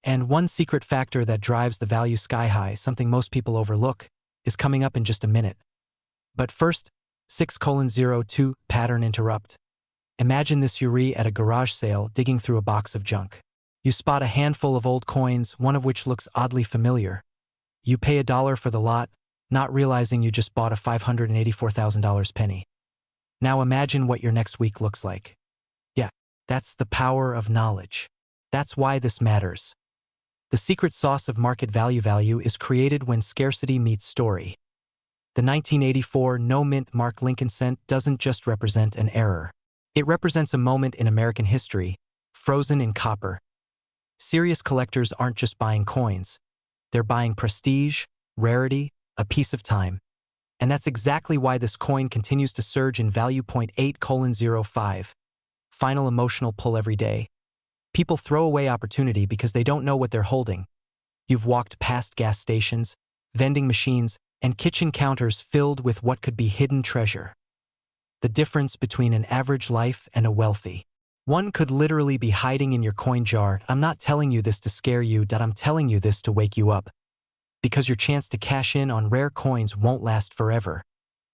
And one secret factor that drives the value sky high, something most people overlook, is coming up in just a minute. But first, 6:02 pattern interrupt. Imagine this: you're at a garage sale digging through a box of junk. You spot a handful of old coins, one of which looks oddly familiar. You pay $1 for the lot, not realizing you just bought a $584,000 penny. Now imagine what your next week looks like. Yeah, that's the power of knowledge. That's why this matters. The secret sauce of market value is created when scarcity meets story. The 1984 no-mint mark Lincoln cent doesn't just represent an error. It represents a moment in American history, frozen in copper. Serious collectors aren't just buying coins. They're buying prestige, rarity, a piece of time. And that's exactly why this coin continues to surge in value. 8:05. Final emotional pull every day. People throw away opportunity because they don't know what they're holding. You've walked past gas stations, vending machines, and kitchen counters filled with what could be hidden treasure. The difference between an average life and a wealthy one could literally be hiding in your coin jar. I'm not telling you this to scare you, I'm telling you this to wake you up. Because your chance to cash in on rare coins won't last forever.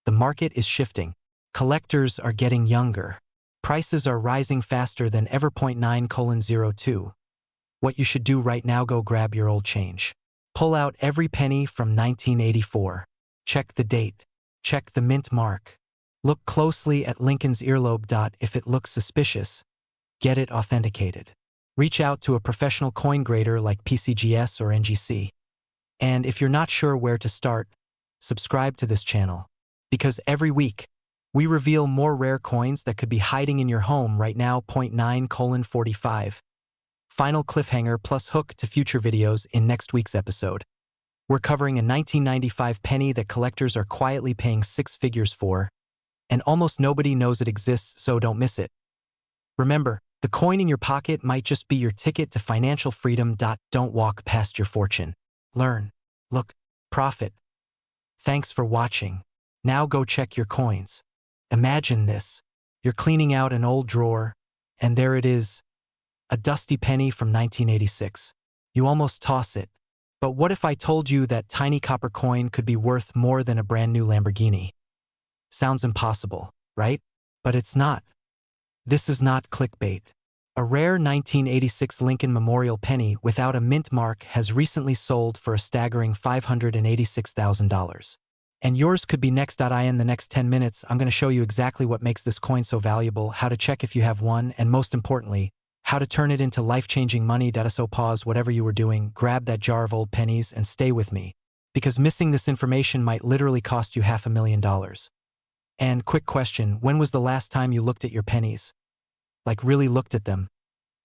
The market is shifting. Collectors are getting younger. Prices are rising faster than ever. 9:02. What you should do right now: go grab your old change. Pull out every penny from 1984. Check the date. Check the mint mark. Look closely at Lincoln's earlobe. If it looks suspicious, get it authenticated. Reach out to a professional coin grader like PCGS or NGC. And if you're not sure where to start, subscribe to this channel. Because every week, we reveal more rare coins that could be hiding in your home right now. 9:45. Final cliffhanger plus hook to future videos in next week's episode. We're covering a 1995 penny that collectors are quietly paying six figures for, and almost nobody knows it exists, so don't miss it. Remember, the coin in your pocket might just be your ticket to financial freedom. Don't walk past your fortune. Learn, look, profit. Thanks for watching. Now go check your coins. Imagine this. You're cleaning out an old drawer, and there it is. A dusty penny from 1986. You almost toss it. But what if I told you that tiny copper coin could be worth more than a brand new Lamborghini? Sounds impossible, right? But it's not. This is not clickbait. A rare 1986 Lincoln Memorial penny without a mint mark has recently sold for a staggering $586,000. And yours could be next. In the next 10 minutes, I'm going to show you exactly what makes this coin so valuable, how to check if you have one, and most importantly, how to turn it into life-changing money. So pause whatever you were doing, grab that jar of old pennies, and stay with me. Because missing this information might literally cost you $500,000. And quick question, when was the last time you looked at your pennies? Like really looked at them?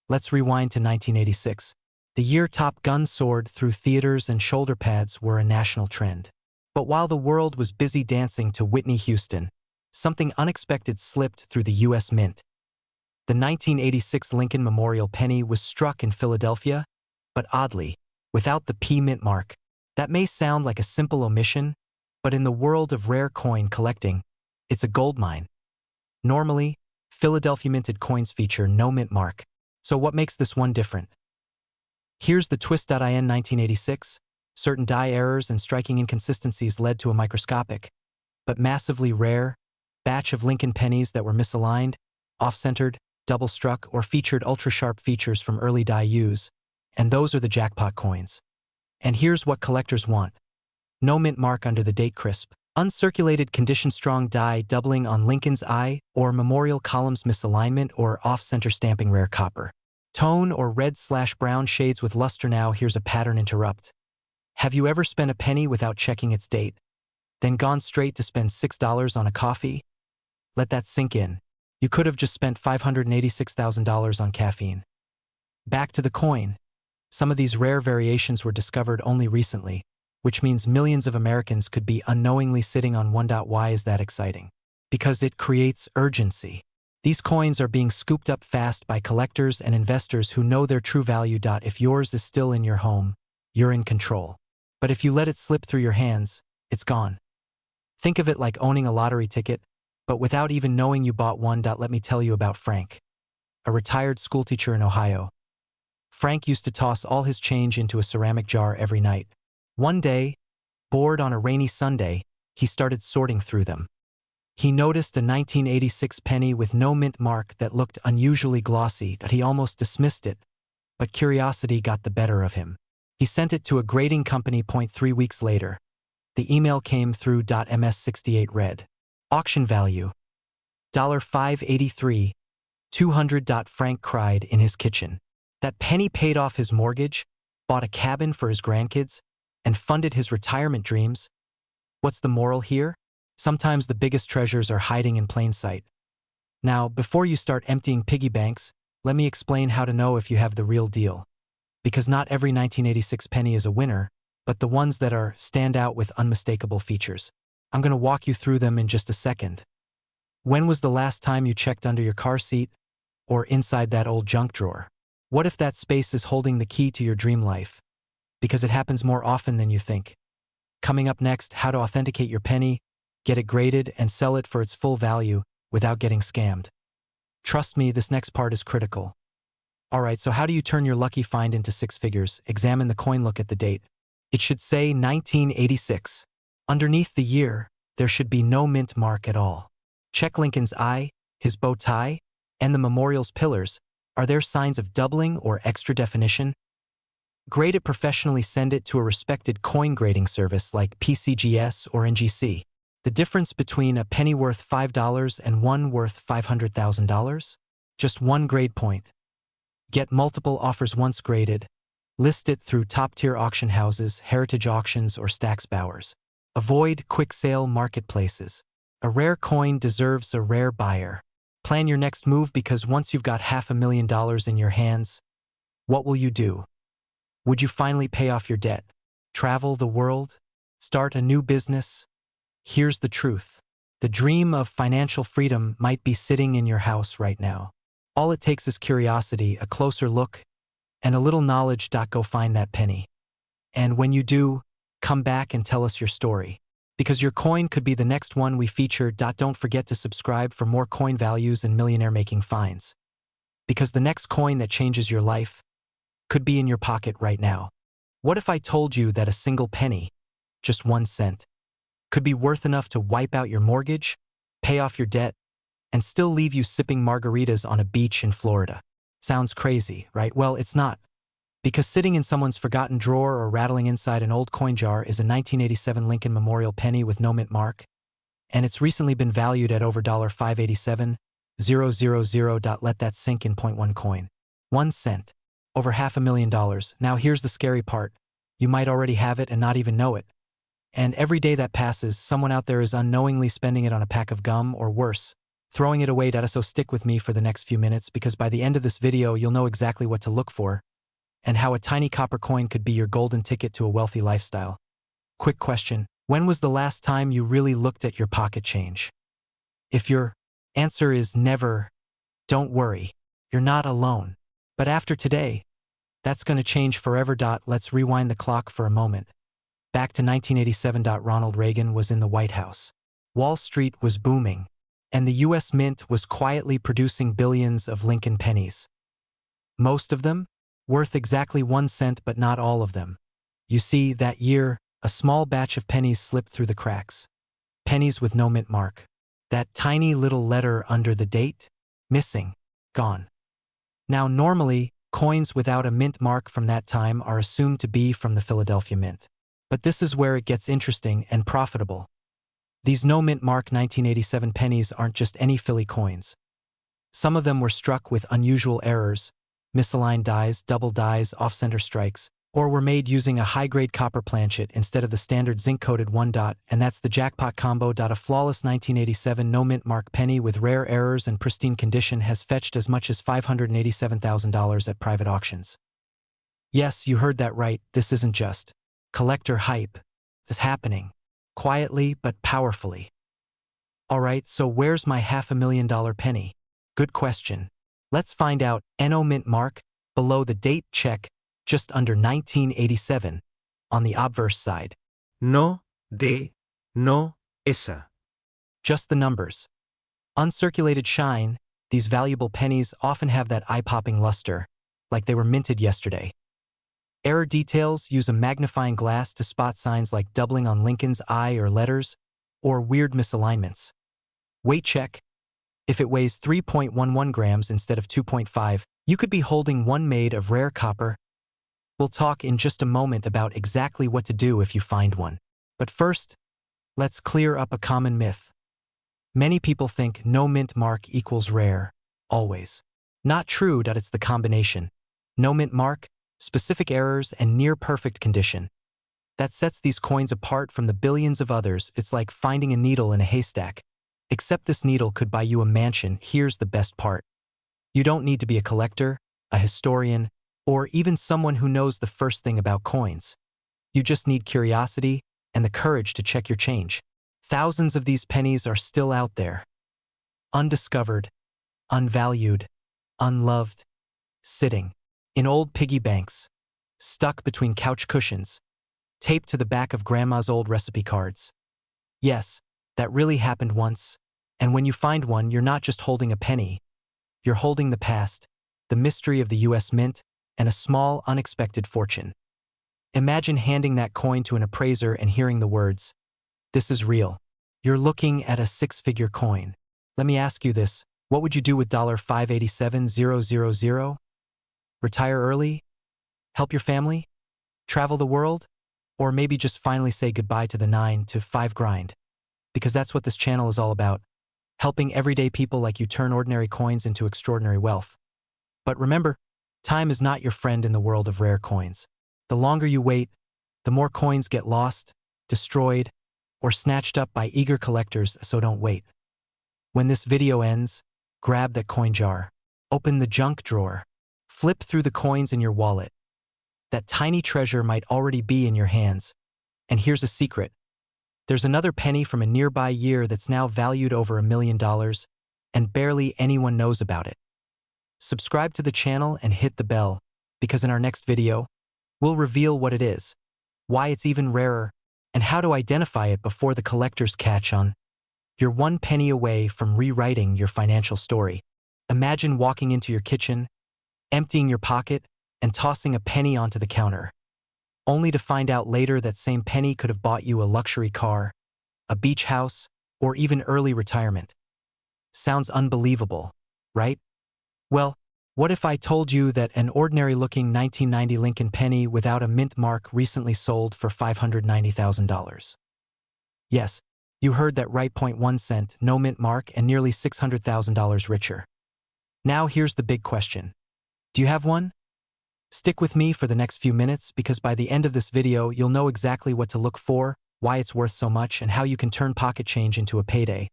Let's rewind to 1986. The year Top Gun soared through theaters and shoulder pads were a national trend. But while the world was busy dancing to Whitney Houston, something unexpected slipped through the U.S. Mint. The 1986 Lincoln Memorial penny was struck in Philadelphia, but oddly, without the P mint mark. That may sound like a simple omission, but in the world of rare coin collecting, it's a goldmine. Normally, Philadelphia minted coins feature no mint mark. So what makes this one different? Here's the twist. In 1986, certain die errors and striking inconsistencies led to a microscopic, but massively rare, batch of Lincoln pennies that were misaligned, off-centered, double-struck, or featured ultra-sharp features from early die use, and those are the jackpot coins. And here's what collectors want. No mint mark under the date, crisp, uncirculated condition-strong die doubling on Lincoln's eye or memorial columns misalignment or off-center stamping rare copper. Tone or red/brown shades with luster. Now here's a pattern interrupt. Have you ever spent a penny without checking its date? Then gone straight to spend $6 on a coffee? Let that sink in. You could have just spent $586,000 on caffeine. Back to the coin. Some of these rare variations were discovered only recently, which means millions of Americans could be unknowingly sitting on one. Why is that exciting? Because it creates urgency. These coins are being scooped up fast by collectors and investors who know their true value. If yours is still in your home, you're in control. But if you let it slip through your hands, it's gone. Think of it like owning a lottery ticket, but without even knowing you bought one. Let me tell you about Frank, a retired schoolteacher in Ohio. Frank used to toss all his change into a ceramic jar every night. One day, bored on a rainy Sunday, he started sorting through them. He noticed a 1986 penny with no mint mark that looked unusually glossy that he almost dismissed it, but curiosity got the better of him. He sent it to a grading company. 3 weeks later, the email came through. MS68 read, auction value, $583, 200. Frank cried in his kitchen. That penny paid off his mortgage, bought a cabin for his grandkids, and funded his retirement dreams. What's the moral here? Sometimes the biggest treasures are hiding in plain sight. Now, before you start emptying piggy banks, let me explain how to know if you have the real deal. Because not every 1986 penny is a winner, but the ones that stand out with unmistakable features. I'm going to walk you through them in just a second. When was the last time you checked under your car seat or inside that old junk drawer? What if that space is holding the key to your dream life? Because it happens more often than you think. Coming up next, how to authenticate your penny, get it graded, and sell it for its full value without getting scammed. Trust me, this next part is critical. Alright, so how do you turn your lucky find into six figures? Examine the coin, look at the date. It should say 1986. Underneath the year, there should be no mint mark at all. Check Lincoln's eye, his bow tie, and the memorial's pillars. Are there signs of doubling or extra definition? Grade it professionally, send it to a respected coin grading service like PCGS or NGC. The difference between a penny worth $5 and one worth $500,000? Just one grade point. Get multiple offers once graded. List it through top-tier auction houses, heritage auctions, or Stax Bowers. Avoid quick-sale marketplaces. A rare coin deserves a rare buyer. Plan your next move, because once you've got $500,000 in your hands, what will you do? Would you finally pay off your debt? Travel the world? Start a new business? Here's the truth. The dream of financial freedom might be sitting in your house right now. All it takes is curiosity, a closer look, and a little knowledge. Go find that penny. And when you do, come back and tell us your story. Because your coin could be the next one we feature. Don't forget to subscribe for more coin values and millionaire making finds. Because the next coin that changes your life could be in your pocket right now. What if I told you that a single penny, just 1 cent, could be worth enough to wipe out your mortgage, pay off your debt, and still leave you sipping margaritas on a beach in Florida? Sounds crazy, right? Well, it's not. Because sitting in someone's forgotten drawer or rattling inside an old coin jar is a 1987 Lincoln Memorial penny with no mint mark, and it's recently been valued at over $587,000. Let that sink in. 1 coin. 1 cent. Over $500,000. Now here's the scary part. You might already have it and not even know it. And every day that passes, someone out there is unknowingly spending it on a pack of gum, or worse, throwing it away. So stick with me for the next few minutes, because by the end of this video you'll know exactly what to look for, and how a tiny copper coin could be your golden ticket to a wealthy lifestyle. Quick question. When was the last time you really looked at your pocket change? If your answer is never, don't worry. You're not alone. But after today, that's going to change forever. Let's rewind the clock for a moment. Back to 1987. Ronald Reagan was in the White House. Wall Street was booming, and the U.S. Mint was quietly producing billions of Lincoln pennies. Most of them worth exactly 1 cent, but not all of them. You see, that year, a small batch of pennies slipped through the cracks. Pennies with no mint mark. That tiny little letter under the date? Missing. Gone. Now, normally, coins without a mint mark from that time are assumed to be from the Philadelphia Mint. But this is where it gets interesting and profitable. These no mint mark 1987 pennies aren't just any Philly coins. Some of them were struck with unusual errors, misaligned dies, double dies, off-center strikes, or were made using a high-grade copper planchet instead of the standard zinc-coated one dot, and that's the jackpot combo. A flawless 1987 no-mint mark penny with rare errors and pristine condition has fetched as much as $587,000 at private auctions. Yes, you heard that right, this isn't just collector hype. It's happening, quietly but powerfully. Alright, so where's my $500,000 penny? Good question. Let's find out. No mint mark, below the date check, just under 1987, on the obverse side. No, no, esa. Just the numbers. Uncirculated shine, these valuable pennies often have that eye-popping luster, like they were minted yesterday. Error details use a magnifying glass to spot signs like doubling on Lincoln's eye or letters, or weird misalignments. Weight check. If it weighs 3.11 grams instead of 2.5, you could be holding one made of rare copper. We'll talk in just a moment about exactly what to do if you find one. But first, let's clear up a common myth. Many people think no mint mark equals rare, always. Not true. It's the combination. No mint mark, specific errors, and near-perfect condition. That sets these coins apart from the billions of others. It's like finding a needle in a haystack. Except this needle could buy you a mansion. Here's the best part. You don't need to be a collector, a historian, or even someone who knows the first thing about coins. You just need curiosity and the courage to check your change. Thousands of these pennies are still out there. Undiscovered, unvalued, unloved, sitting in old piggy banks, stuck between couch cushions, taped to the back of grandma's old recipe cards. Yes, that really happened once, and when you find one, you're not just holding a penny. You're holding the past, the mystery of the US Mint, and a small, unexpected fortune. Imagine handing that coin to an appraiser and hearing the words, "This is real." You're looking at a six-figure coin. Let me ask you this, what would you do with $587,000? Retire early? Help your family? Travel the world? Or maybe just finally say goodbye to the 9 to 5 grind? Because that's what this channel is all about, helping everyday people like you turn ordinary coins into extraordinary wealth. But remember, time is not your friend in the world of rare coins. The longer you wait, the more coins get lost, destroyed, or snatched up by eager collectors, so don't wait. When this video ends, grab that coin jar, open the junk drawer, flip through the coins in your wallet. That tiny treasure might already be in your hands. And here's a secret. There's another penny from a nearby year that's now valued over $1 million, and barely anyone knows about it. Subscribe to the channel and hit the bell, because in our next video, we'll reveal what it is, why it's even rarer, and how to identify it before the collectors catch on. You're one penny away from rewriting your financial story. Imagine walking into your kitchen, emptying your pocket, and tossing a penny onto the counter, only to find out later that same penny could have bought you a luxury car, a beach house, or even early retirement. Sounds unbelievable, right? Well, what if I told you that an ordinary-looking 1990 Lincoln penny without a mint mark recently sold for $590,000? Yes, you heard that right. 1 cent, no mint mark, and nearly $600,000 richer. Now here's the big question. Do you have one? Stick with me for the next few minutes, because by the end of this video, you'll know exactly what to look for, why it's worth so much, and how you can turn pocket change into a payday.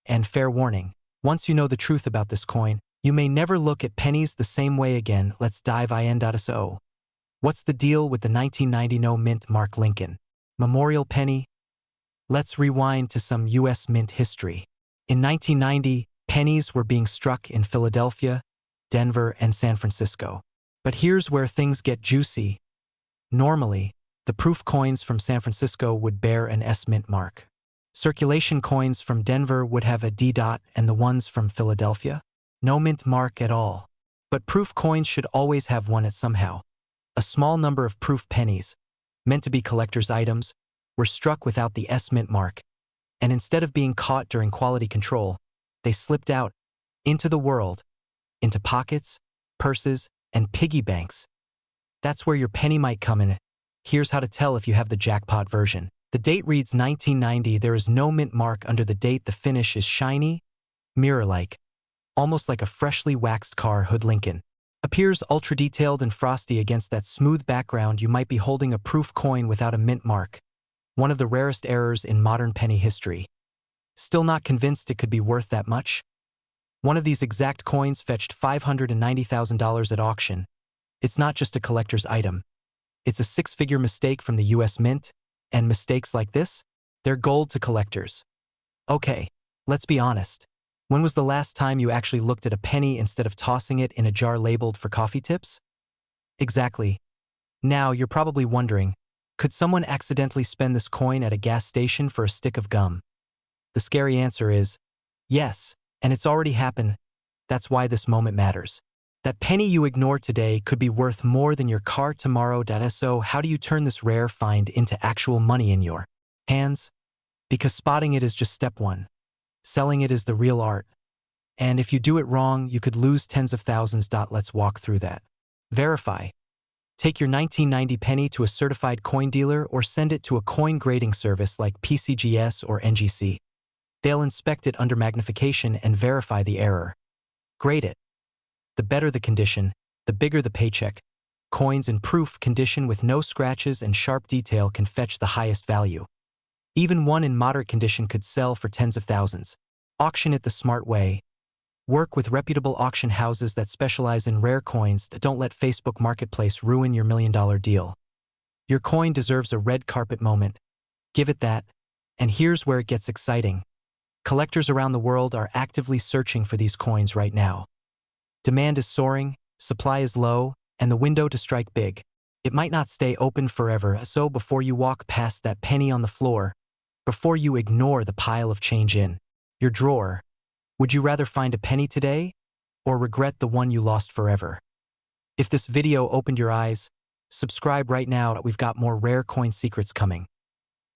And fair warning, once you know the truth about this coin, you may never look at pennies the same way again. Let's dive in. So, what's the deal with the 1990 no mint mark Lincoln Memorial penny? Let's rewind to some US Mint history. In 1990, pennies were being struck in Philadelphia, Denver, and San Francisco. But here's where things get juicy. Normally, the proof coins from San Francisco would bear an S mint mark. Circulation coins from Denver would have a D dot, and the ones from Philadelphia, no mint mark at all. But proof coins should always have one at somehow. A small number of proof pennies, meant to be collector's items, were struck without the S mint mark, and instead of being caught during quality control, they slipped out into the world, into pockets, purses, and piggy banks. That's where your penny might come in. Here's how to tell if you have the jackpot version. The date reads 1990. There is no mint mark under the date. The finish is shiny, mirror-like, almost like a freshly waxed car hood Lincoln. Appears ultra-detailed and frosty against that smooth background. You might be holding a proof coin without a mint mark, one of the rarest errors in modern penny history. Still not convinced it could be worth that much? One of these exact coins fetched $590,000 at auction. It's not just a collector's item. It's a six-figure mistake from the US Mint, and mistakes like this? They're gold to collectors. Okay, let's be honest. When was the last time you actually looked at a penny instead of tossing it in a jar labeled for coffee tips? Exactly. Now you're probably wondering, could someone accidentally spend this coin at a gas station for a stick of gum? The scary answer is, yes, and it's already happened. That's why this moment matters. That penny you ignore today could be worth more than your car tomorrow. So how do you turn this rare find into actual money in your hands? Because spotting it is just step one. Selling it is the real art. And if you do it wrong, you could lose tens of thousands. Let's walk through that. Verify. Take your 1990 penny to a certified coin dealer or send it to a coin grading service like PCGS or NGC. They'll inspect it under magnification and verify the error. Grade it. The better the condition, the bigger the paycheck. Coins in proof condition with no scratches and sharp detail can fetch the highest value. Even one in moderate condition could sell for tens of thousands. Auction it the smart way. Work with reputable auction houses that specialize in rare coins. Don't let Facebook Marketplace ruin your million-dollar deal. Your coin deserves a red carpet moment. Give it that. And here's where it gets exciting. Collectors around the world are actively searching for these coins right now. Demand is soaring, supply is low, and the window to strike big. It might not stay open forever, so before you walk past that penny on the floor, before you ignore the pile of change in your drawer, would you rather find a penny today or regret the one you lost forever? If this video opened your eyes, subscribe right now. We've got more rare coin secrets coming.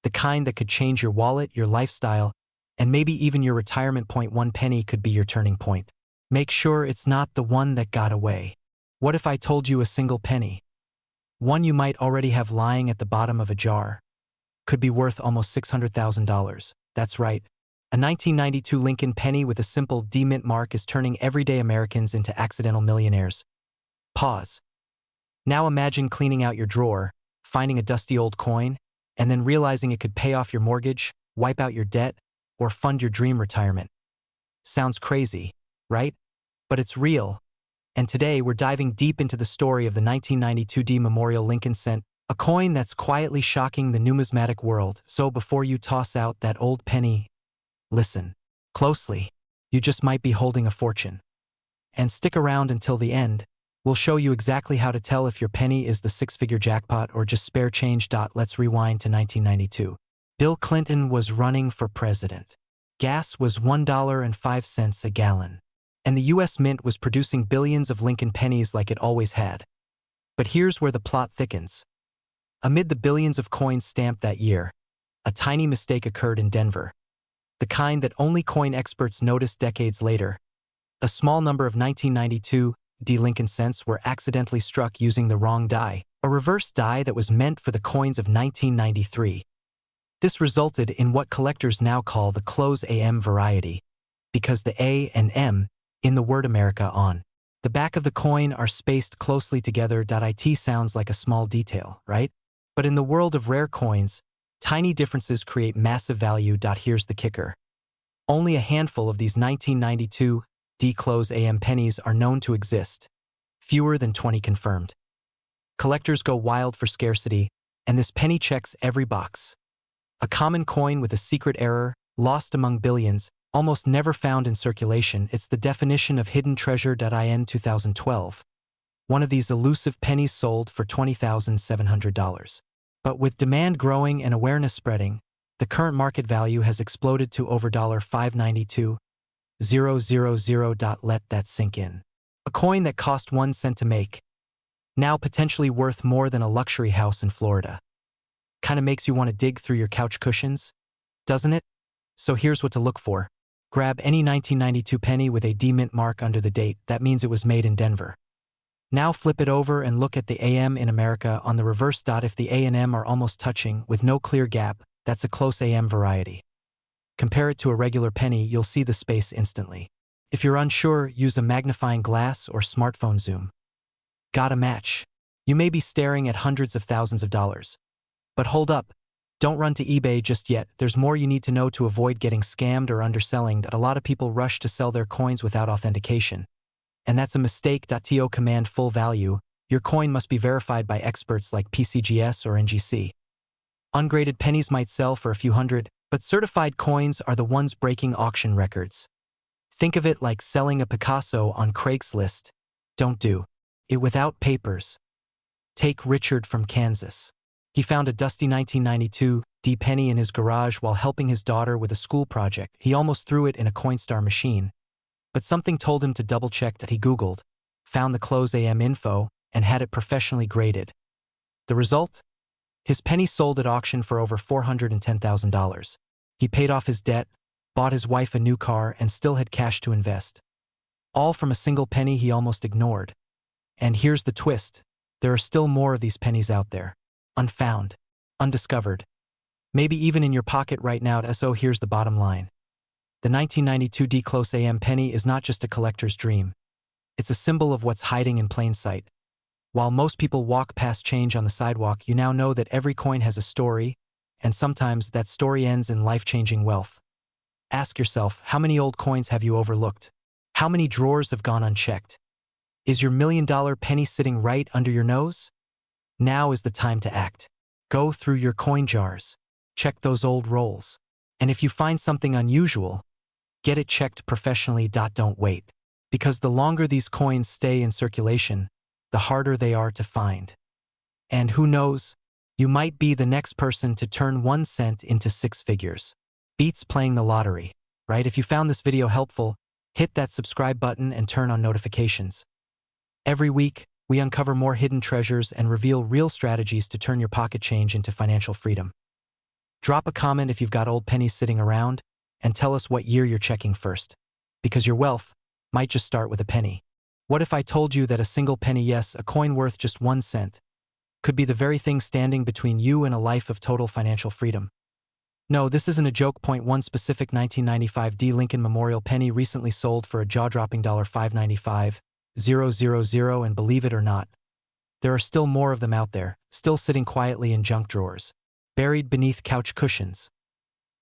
The kind that could change your wallet, your lifestyle, and maybe even your retirement point. One penny could be your turning point. Make sure it's not the one that got away. What if I told you a single penny? One you might already have lying at the bottom of a jar. Could be worth almost $600,000. That's right. A 1992 Lincoln penny with a simple D mint mark is turning everyday Americans into accidental millionaires. Pause. Now imagine cleaning out your drawer, finding a dusty old coin, and then realizing it could pay off your mortgage, wipe out your debt, or fund your dream retirement. Sounds crazy, right? But it's real. And today we're diving deep into the story of the 1992 D Memorial Lincoln cent, a coin that's quietly shocking the numismatic world. So before you toss out that old penny, listen closely. You just might be holding a fortune. And stick around until the end. We'll show you exactly how to tell if your penny is the six-figure jackpot or just spare change. Let's rewind to 1992. Bill Clinton was running for president. Gas was $1.05 a gallon. And the US Mint was producing billions of Lincoln pennies like it always had. But here's where the plot thickens. Amid the billions of coins stamped that year, a tiny mistake occurred in Denver. The kind that only coin experts noticed decades later. A small number of 1992 D Lincoln cents were accidentally struck using the wrong die, a reverse die that was meant for the coins of 1993. This resulted in what collectors now call the close AM variety, because the A and M in the word America on the back of the coin are spaced closely together. It sounds like a small detail, right? But in the world of rare coins, tiny differences create massive value. Here's the kicker. Only a handful of these 1992 D close AM pennies are known to exist. Fewer than 20 confirmed. Collectors go wild for scarcity, and this penny checks every box. A common coin with a secret error, lost among billions, almost never found in circulation. It's the definition of hidden treasure. In 2012, one of these elusive pennies sold for $20,700. But with demand growing and awareness spreading, the current market value has exploded to over $592,000. Let that sink in. A coin that cost 1 cent to make, now potentially worth more than a luxury house in Florida. Kinda makes you want to dig through your couch cushions, doesn't it? So here's what to look for. Grab any 1992 penny with a D mint mark under the date. That means it was made in Denver. Now flip it over and look at the AM in America on the reverse. If the A and M are almost touching with no clear gap, that's a close AM variety. Compare it to a regular penny, you'll see the space instantly. If you're unsure, use a magnifying glass or smartphone zoom. Got a match. You may be staring at hundreds of thousands of dollars. But hold up. Don't run to eBay just yet. There's more you need to know to avoid getting scammed or underselling. That a lot of people rush to sell their coins without authentication. And that's a mistake. To command full value, your coin must be verified by experts like PCGS or NGC. Ungraded pennies might sell for a few hundred, but certified coins are the ones breaking auction records. Think of it like selling a Picasso on Craigslist. Don't do it without papers. Take Richard from Kansas. He found a dusty 1992 D penny in his garage while helping his daughter with a school project. He almost threw it in a Coinstar machine, but something told him to double-check. That he Googled, found the close AM info, and had it professionally graded. The result? His penny sold at auction for over $410,000. He paid off his debt, bought his wife a new car, and still had cash to invest. All from a single penny he almost ignored. And here's the twist. There are still more of these pennies out there. Unfound. Undiscovered. Maybe even in your pocket right now. So here's the bottom line. The 1992 D Close AM penny is not just a collector's dream. It's a symbol of what's hiding in plain sight. While most people walk past change on the sidewalk, you now know that every coin has a story, and sometimes that story ends in life-changing wealth. Ask yourself, how many old coins have you overlooked? How many drawers have gone unchecked? Is your $1,000,000 penny sitting right under your nose? Now is the time to act. Go through your coin jars. Check those old rolls. And if you find something unusual, get it checked professionally. Don't wait. Because the longer these coins stay in circulation, the harder they are to find. And who knows, you might be the next person to turn 1 cent into 6 figures. Beats playing the lottery, right? If you found this video helpful, hit that subscribe button and turn on notifications. Every week, we uncover more hidden treasures and reveal real strategies to turn your pocket change into financial freedom. Drop a comment if you've got old pennies sitting around, and tell us what year you're checking first. Because your wealth might just start with a penny. What if I told you that a single penny, yes, a coin worth just 1 cent, could be the very thing standing between you and a life of total financial freedom? No, this isn't a joke. Point one specific 1995 D Lincoln Memorial penny recently sold for a jaw-dropping $595,000, and believe it or not, there are still more of them out there, still sitting quietly in junk drawers, buried beneath couch cushions,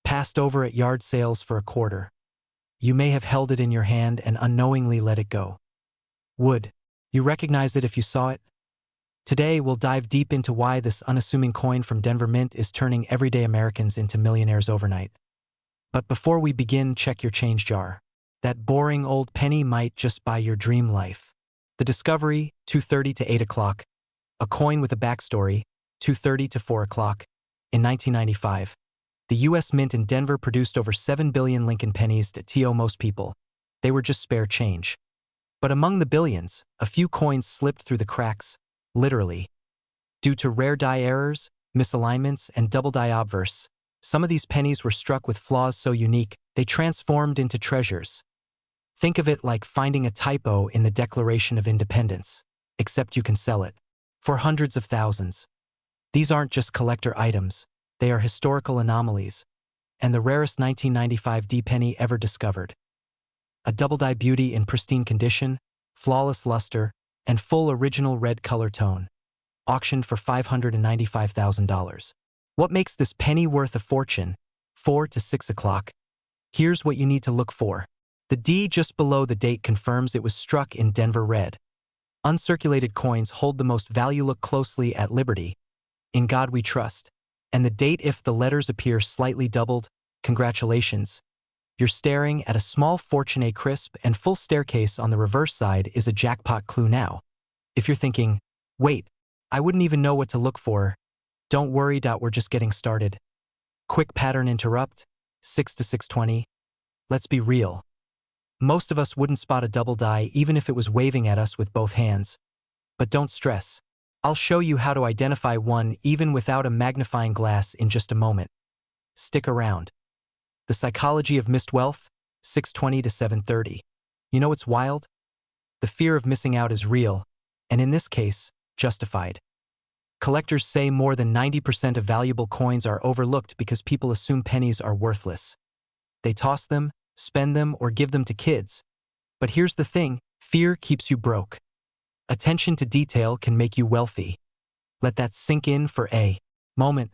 passed over at yard sales for a quarter. You may have held it in your hand and unknowingly let it go. Would you recognize it if you saw it? Today, we'll dive deep into why this unassuming coin from Denver Mint is turning everyday Americans into millionaires overnight. But before we begin, check your change jar. That boring old penny might just buy your dream life. The discovery, 2:30 to 8 o'clock. A coin with a backstory, 2:30 to 4 o'clock. In 1995, the U.S. Mint in Denver produced over 7 billion Lincoln pennies to most people. They were just spare change. But among the billions, a few coins slipped through the cracks, literally. Due to rare die errors, misalignments, and double die obverse, some of these pennies were struck with flaws so unique, they transformed into treasures. Think of it like finding a typo in the Declaration of Independence, except you can sell it for hundreds of thousands. These aren't just collector items, they are historical anomalies, and the rarest 1995 D penny ever discovered. A double-die beauty in pristine condition, flawless luster, and full original red color tone, auctioned for $595,000. What makes this penny worth a fortune? 4 to 6 o'clock. Here's what you need to look for. The D just below the date confirms it was struck in Denver red. Uncirculated coins hold the most value. Look closely at Liberty. In God we trust. And the date, if the letters appear slightly doubled, congratulations. You're staring at a small fortune. A crisp and full staircase on the reverse side is a jackpot clue now. If you're thinking, wait, I wouldn't even know what to look for, don't worry. We're just getting started. Quick pattern interrupt, 6 to 6:20. Let's be real. Most of us wouldn't spot a double die even if it was waving at us with both hands. But don't stress. I'll show you how to identify one even without a magnifying glass in just a moment. Stick around. The psychology of missed wealth, 6:20 to 7:30. You know what's wild? The fear of missing out is real, and in this case, justified. Collectors say more than 90% of valuable coins are overlooked because people assume pennies are worthless. They toss them, spend them, or give them to kids. But here's the thing, fear keeps you broke. Attention to detail can make you wealthy. Let that sink in for a moment.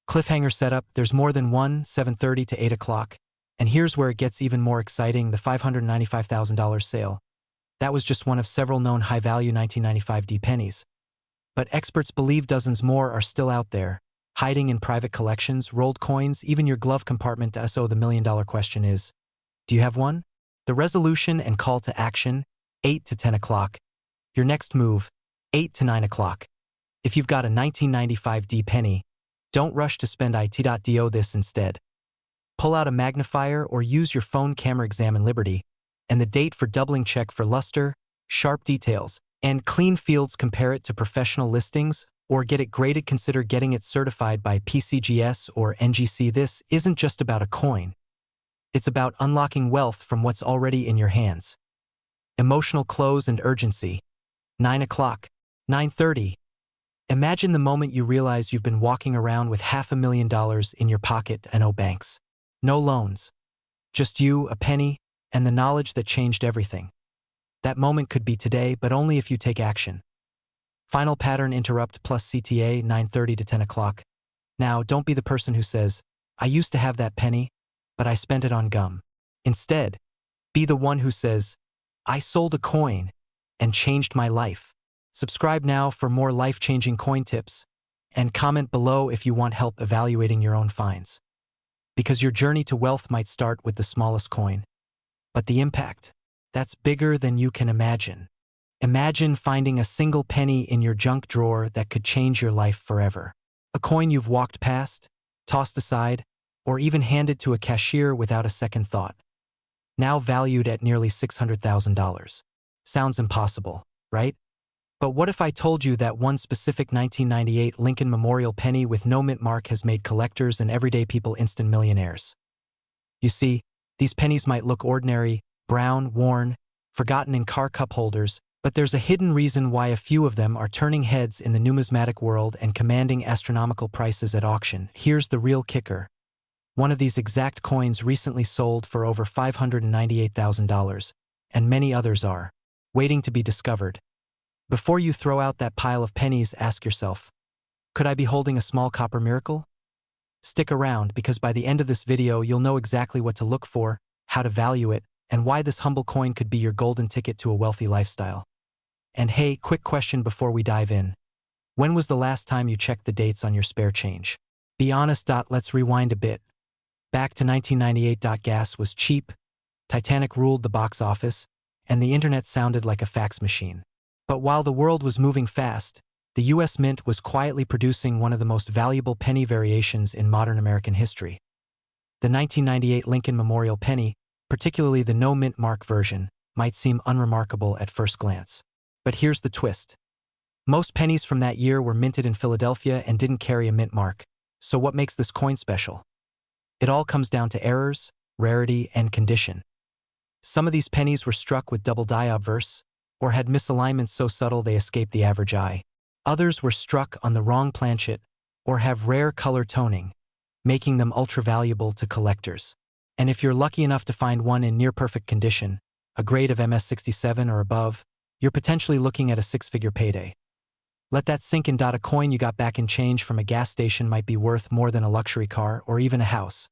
Cliffhanger setup, there's more than one, 7:30 to 8 o'clock. And here's where it gets even more exciting, the $595,000 sale. That was just one of several known high-value 1995 D pennies. But experts believe dozens more are still out there, hiding in private collections, rolled coins, even your glove compartment. So the million-dollar question is, do you have one? The resolution and call to action, 8 to 10 o'clock. Your next move, 8 to 9 o'clock. If you've got a 1995 D penny, don't rush to spend it.do this instead. Pull out a magnifier or use your phone camera, examine Liberty, and the date for doubling, check for luster, sharp details, and clean fields, compare it to professional listings, or get it graded, consider getting it certified by PCGS or NGC. This isn't just about a coin. It's about unlocking wealth from what's already in your hands. Emotional close and urgency. 9 o'clock, 9:30. Imagine the moment you realize you've been walking around with $500,000 in your pocket and no banks. No loans. Just you, a penny, and the knowledge that changed everything. That moment could be today, but only if you take action. Final pattern interrupt plus CTA, 9:30 to 10 o'clock. Now, don't be the person who says, I used to have that penny, but I spent it on gum. Instead, be the one who says, I sold a coin and changed my life. Subscribe now for more life-changing coin tips, and comment below if you want help evaluating your own finds. Because your journey to wealth might start with the smallest coin, but the impact, that's bigger than you can imagine. Imagine finding a single penny in your junk drawer that could change your life forever. A coin you've walked past, tossed aside, or even handed to a cashier without a second thought. Now valued at nearly $600,000. Sounds impossible, right? But what if I told you that one specific 1998 Lincoln Memorial penny with no mint mark has made collectors and everyday people instant millionaires? You see, these pennies might look ordinary, brown, worn, forgotten in car cup holders, but there's a hidden reason why a few of them are turning heads in the numismatic world and commanding astronomical prices at auction. Here's the real kicker. One of these exact coins recently sold for over $598,000, and many others are waiting to be discovered. Before you throw out that pile of pennies, ask yourself, could I be holding a small copper miracle? Stick around, because by the end of this video you'll know exactly what to look for, how to value it, and why this humble coin could be your golden ticket to a wealthy lifestyle. And hey, quick question before we dive in. When was the last time you checked the dates on your spare change? Be honest. Let's rewind a bit. Back to 1998. Gas was cheap, Titanic ruled the box office, and the internet sounded like a fax machine. But while the world was moving fast, the U.S. Mint was quietly producing one of the most valuable penny variations in modern American history. The 1998 Lincoln Memorial penny, particularly the no mint mark version, might seem unremarkable at first glance. But here's the twist. Most pennies from that year were minted in Philadelphia and didn't carry a mint mark. So what makes this coin special? It all comes down to errors, rarity, and condition. Some of these pennies were struck with double die obverse, or had misalignments so subtle they escaped the average eye. Others were struck on the wrong planchet, or have rare color toning, making them ultra-valuable to collectors. And if you're lucky enough to find one in near-perfect condition, a grade of MS67 or above, you're potentially looking at a six-figure payday. Let that sink in. A coin you got back in change from a gas station might be worth more than a luxury car or even a house.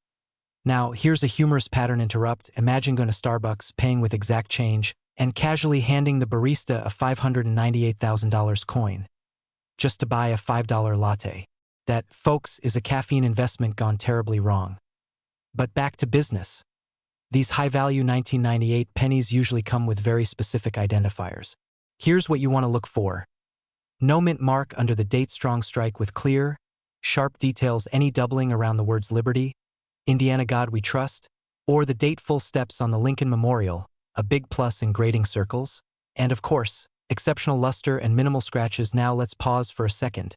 Now, here's a humorous pattern interrupt. Imagine going to Starbucks, paying with exact change, and casually handing the barista a $598,000 coin just to buy a $5 latte. That, folks, is a caffeine investment gone terribly wrong. But back to business. These high-value 1998 pennies usually come with very specific identifiers. Here's what you want to look for. No mint mark under the date, strong strike with clear, sharp details, any doubling around the words Liberty, Indiana God We Trust, or the date full steps on the Lincoln Memorial, a big plus in grading circles, and of course, exceptional luster and minimal scratches. Now let's pause for a second,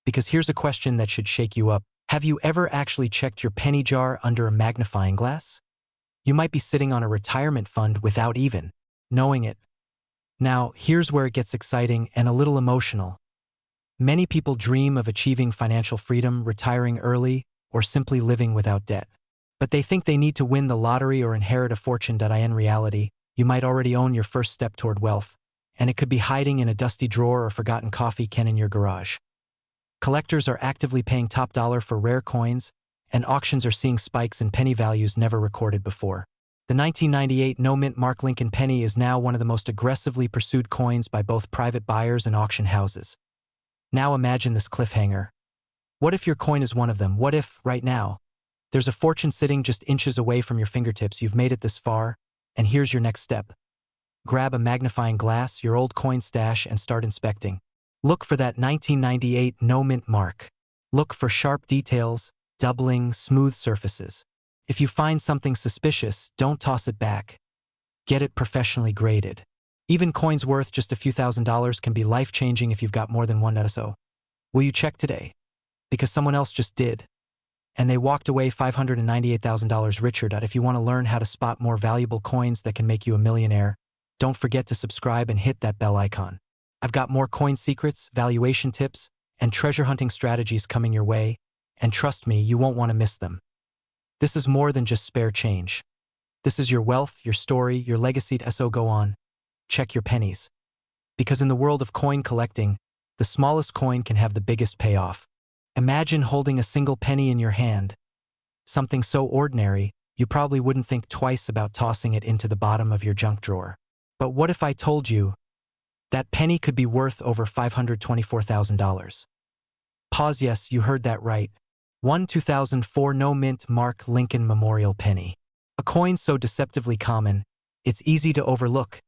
because here's a question that should shake you up. Have you ever actually checked your penny jar under a magnifying glass? You might be sitting on a retirement fund without even knowing it. Now, here's where it gets exciting and a little emotional. Many people dream of achieving financial freedom, retiring early, or simply living without debt. But they think they need to win the lottery or inherit a fortune. In reality, you might already own your first step toward wealth, and it could be hiding in a dusty drawer or forgotten coffee can in your garage. Collectors are actively paying top dollar for rare coins, and auctions are seeing spikes in penny values never recorded before. The 1998 no-mint Mark Lincoln penny is now one of the most aggressively pursued coins by both private buyers and auction houses. Now imagine this cliffhanger. What if your coin is one of them? What if, right now, there's a fortune sitting just inches away from your fingertips? You've made it this far, and here's your next step. Grab a magnifying glass, your old coin stash, and start inspecting. Look for that 1998 no-mint mark. Look for sharp details, doubling, smooth surfaces. If you find something suspicious, don't toss it back. Get it professionally graded. Even coins worth just a few $1,000s can be life-changing if you've got more than one. So, will you check today? Because someone else just did. And they walked away $598,000 richer. If you want to learn how to spot more valuable coins that can make you a millionaire, don't forget to subscribe and hit that bell icon. I've got more coin secrets, valuation tips, and treasure hunting strategies coming your way, and trust me, you won't want to miss them. This is more than just spare change. This is your wealth, your story, your legacy. So go on, check your pennies. Because in the world of coin collecting, the smallest coin can have the biggest payoff. Imagine holding a single penny in your hand. Something so ordinary, you probably wouldn't think twice about tossing it into the bottom of your junk drawer. But what if I told you that penny could be worth over $524,000? Pause. Yes, you heard that right. 2004 no-mint Mark Lincoln Memorial Penny. A coin so deceptively common, it's easy to overlook.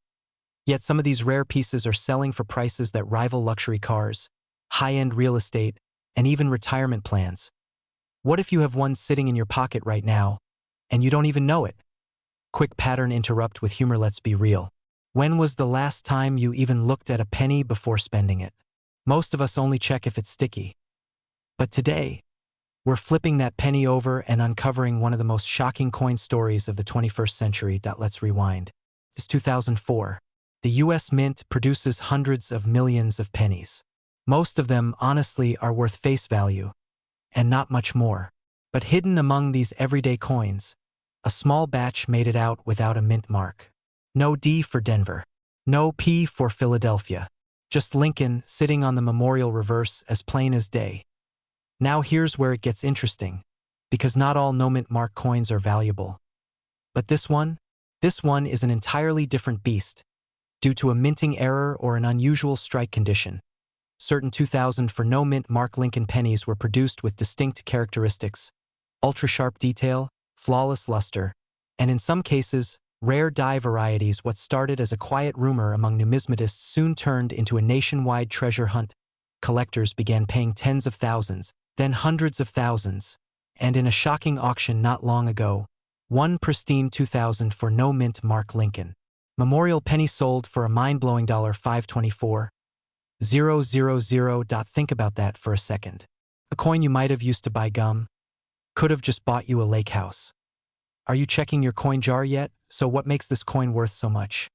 Yet some of these rare pieces are selling for prices that rival luxury cars, high-end real estate, and even retirement plans. What if you have one sitting in your pocket right now, and you don't even know it? Quick pattern interrupt with humor. Let's be real. When was the last time you even looked at a penny before spending it? Most of us only check if it's sticky. But today, we're flipping that penny over and uncovering one of the most shocking coin stories of the 21st century. Let's rewind. It's 2004. The US Mint produces hundreds of millions of pennies. Most of them, honestly, are worth face value, and not much more. But hidden among these everyday coins, a small batch made it out without a mint mark. No D for Denver. No P for Philadelphia. Just Lincoln sitting on the memorial reverse as plain as day. Now here's where it gets interesting, because not all no-mint mark coins are valuable. But this one is an entirely different beast, due to a minting error or an unusual strike condition. Certain 2004 no-mint Mark Lincoln pennies were produced with distinct characteristics, ultra-sharp detail, flawless luster, and in some cases, rare die varieties. What started as a quiet rumor among numismatists soon turned into a nationwide treasure hunt. Collectors began paying tens of thousands, then hundreds of thousands, and in a shocking auction not long ago, one pristine 2004 no-mint Mark Lincoln Memorial penny sold for a mind-blowing $524,000. Think about that for a second. A coin you might have used to buy gum could have just bought you a lake house. Are you checking your coin jar yet? So what makes this coin worth so much?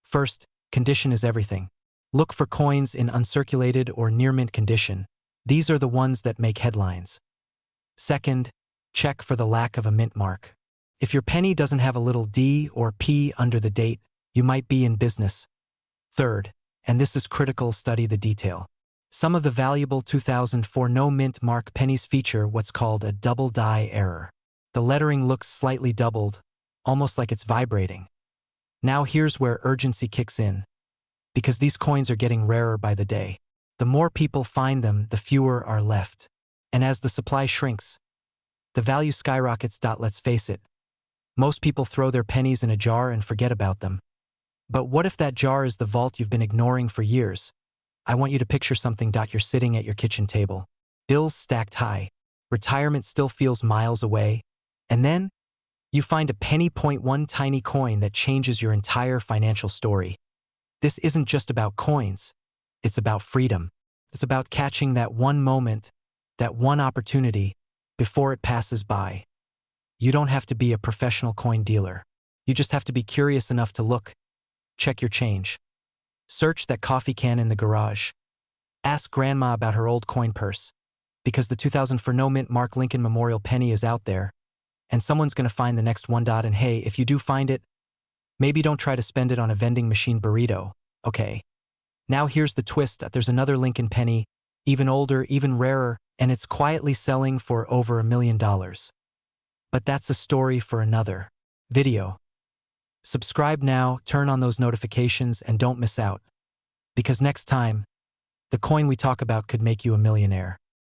First, condition is everything. Look for coins in uncirculated or near-mint condition. These are the ones that make headlines. Second, check for the lack of a mint mark. If your penny doesn't have a little D or P under the date, you might be in business. Third, and this is critical, study the detail. Some of the valuable 2004 no-mint mark pennies feature what's called a double die error. The lettering looks slightly doubled, almost like it's vibrating. Now here's where urgency kicks in, because these coins are getting rarer by the day. The more people find them, the fewer are left. And as the supply shrinks, the value skyrockets. Let's face it, most people throw their pennies in a jar and forget about them. But what if that jar is the vault you've been ignoring for years? I want you to picture something. You're sitting at your kitchen table, bills stacked high, retirement still feels miles away, and then you find a penny. One tiny coin that changes your entire financial story. This isn't just about coins. It's about freedom. It's about catching that one moment, that one opportunity, before it passes by. You don't have to be a professional coin dealer. You just have to be curious enough to look. Check your change. Search that coffee can in the garage. Ask grandma about her old coin purse. Because the 2004 no-mint Mark Lincoln Memorial penny is out there, and someone's going to find the next one. And hey, if you do find it, maybe don't try to spend it on a vending machine burrito. Okay. Now here's the twist. There's another Lincoln penny, even older, even rarer, and it's quietly selling for over $1 million. But that's a story for another video. Subscribe now, turn on those notifications, and don't miss out. Because next time, the coin we talk about could make you a millionaire.